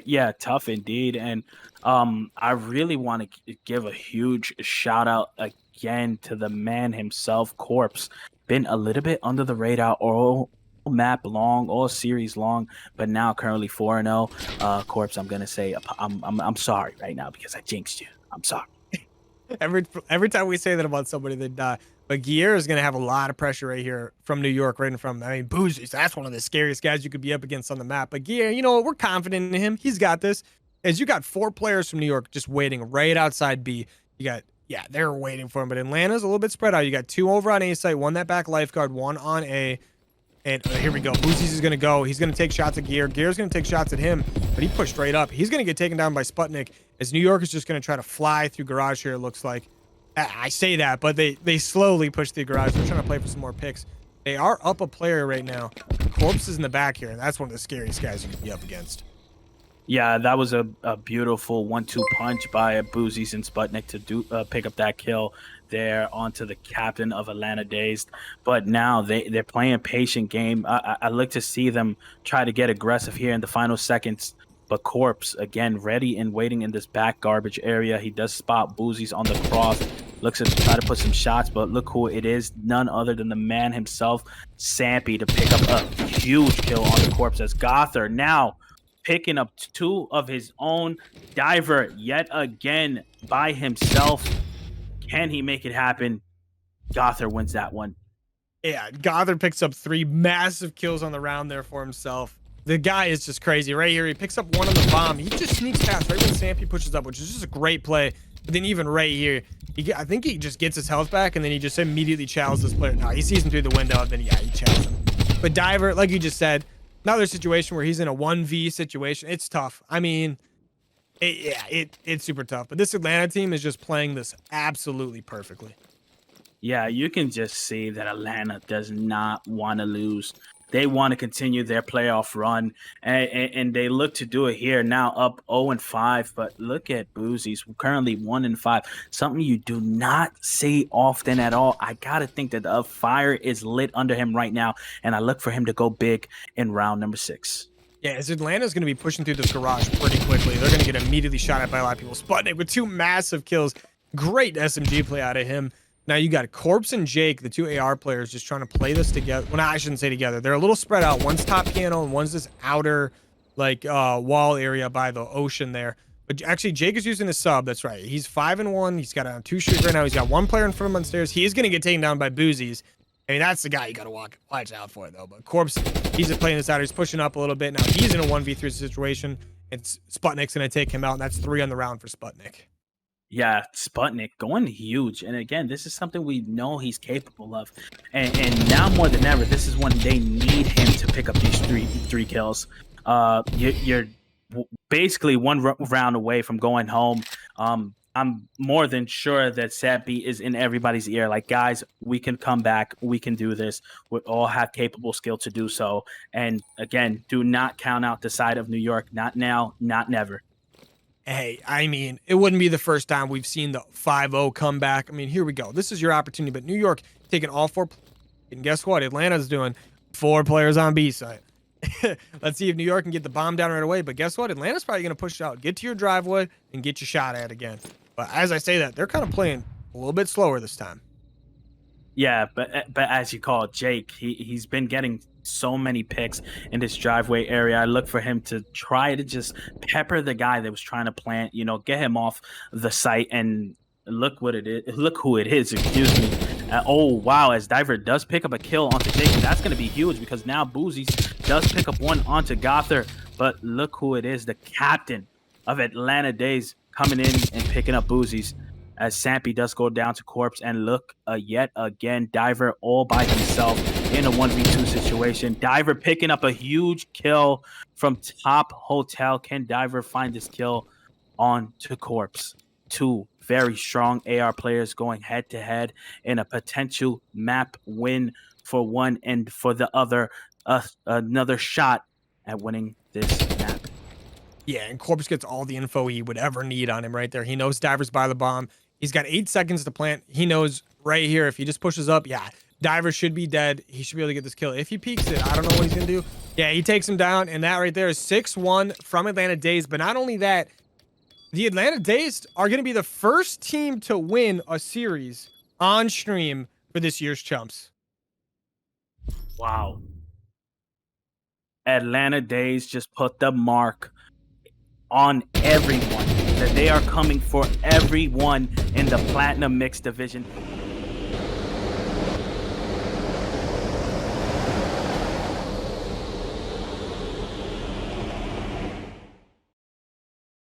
Yeah, tough indeed. And I really want to give a huge shout out again to the man himself, Corpse. Been a little bit under the radar all map long, all series long, but now currently 4-0. Corpse, I'm gonna say I'm sorry right now because I jinxed you. I'm sorry. Every time we say that about somebody, they die. But Gear is going to have a lot of pressure right here from New York, right in front of him. I mean, Boozies, that's one of the scariest guys you could be up against on the map. But Gear, you know, we're confident in him. He's got this. As you got 4 players from New York just waiting right outside B. You got, yeah, they're waiting for him. But Atlanta's a little bit spread out. You got 2 over on A site, 1 that back lifeguard, 1 on A. And here we go. Boozies is going to go. He's going to take shots at Gear. Gear's going to take shots at him, but he pushed straight up. He's going to get taken down by Sputnik as New York is just going to try to fly through garage here, it looks like. I say that, but they slowly push through garage. They're trying to play for some more picks. They are up a player right now. Corpse is in the back here, and that's one of the scariest guys you can be up against. Yeah, that was a beautiful 1-2 punch by Boozies and Sputnik to pick up that kill there onto the captain of Atlanta Dazed. But now they're playing a patient game. I look to see them try to get aggressive here in the final seconds. But Corpse, again, ready and waiting in this back garbage area. He does spot Boozies on the cross. Looks to try to put some shots, but look who it is. None other than the man himself, Sampy, to pick up a huge kill on the Corpse as Gother now picking up 2 of his own. Diver yet again by himself. Can he make it happen? Gother wins that one. Yeah, Gother picks up 3 massive kills on the round there for himself. The guy is just crazy. Right here, he picks up 1 on the bomb. He just sneaks past right when Sampy pushes up, which is just a great play. But then even right here, I think he just gets his health back, and then he just immediately chows this player. No, he sees him through the window, and then, yeah, he chows him. But Diver, like you just said, another situation where he's in a 1v situation. It's tough. I mean, it's super tough. But this Atlanta team is just playing this absolutely perfectly. Yeah, you can just see that Atlanta does not want to lose. They want to continue their playoff run, and they look to do it here now, up 0-5. But look at Boozies, currently 1-5. Something you do not see often at all. I gotta think that the fire is lit under him right now, and I look for him to go big in round number 6. Yeah, as Atlanta's going to be pushing through this garage pretty quickly. They're going to get immediately shot at by a lot of people. Sputnik with 2 massive kills. Great SMG play out of him. Now you got Corpse and Jake, the 2 AR players, just trying to play this together. Well, no, I shouldn't say together. They're a little spread out. One's top piano and one's this outer, like, wall area by the ocean there. But actually, Jake is using his sub. That's right. He's 5-1. He's got 2 shooters right now. He's got 1 player in front of him on stairs. He is going to get taken down by Boozies. I mean, that's the guy you got to watch out for, though. But Corpse, he's just playing this out. He's pushing up a little bit. Now he's in a 1v3 situation. It's Sputnik's going to take him out, and that's 3 on the round for Sputnik. Yeah, Sputnik going huge. And again, this is something we know he's capable of. And now more than ever, this is when they need him to pick up these three kills. You're basically 1 round away from going home. I'm more than sure that Sappy is in everybody's ear. Like, guys, we can come back. We can do this. We all have capable skill to do so. And again, do not count out the side of New York. Not now, not never. Hey, I mean, it wouldn't be the first time we've seen the 5-0 comeback. I mean, here we go. This is your opportunity. But New York taking all 4. And guess what? Atlanta's doing 4 players on B side. Let's see if New York can get the bomb down right away. But guess what? Atlanta's probably going to push out, get to your driveway, and get you shot at again. But as I say that, they're kind of playing a little bit slower this time. Yeah, but as you call it, Jake, he's been getting so many picks in this driveway area. I look for him to try to just pepper the guy that was trying to plant, get him off the site. And look what it is. Look who it is. Excuse me. Oh, wow. As Diver does pick up a kill onto Jake, that's going to be huge because now Boozies does pick up 1 onto Gother. But look who it is. The captain of Atlanta Dazed coming in and picking up Boozies. As Sampy does go down to Corpse, and look, yet again, Diver all by himself in a 1v2 situation. Diver picking up a huge kill from top hotel. Can Diver find this kill on to Corpse? 2 very strong AR players going head to head in a potential map win for one, and for the other, another shot at winning this map. Yeah, and Corpse gets all the info he would ever need on him right there. He knows Diver's by the bomb. He's got 8 seconds to plant. He knows right here, if he just pushes up, yeah, Diver should be dead. He should be able to get this kill. If he peeks it, I don't know what he's going to do. Yeah, he takes him down, and that right there is 6-1 from Atlanta Dazed. But not only that, the Atlanta Dazed are going to be the first team to win a series on stream for this year's Chumps. Wow. Atlanta Dazed just put the mark on everyone, that they are coming for everyone in the Platinum Mixed Division.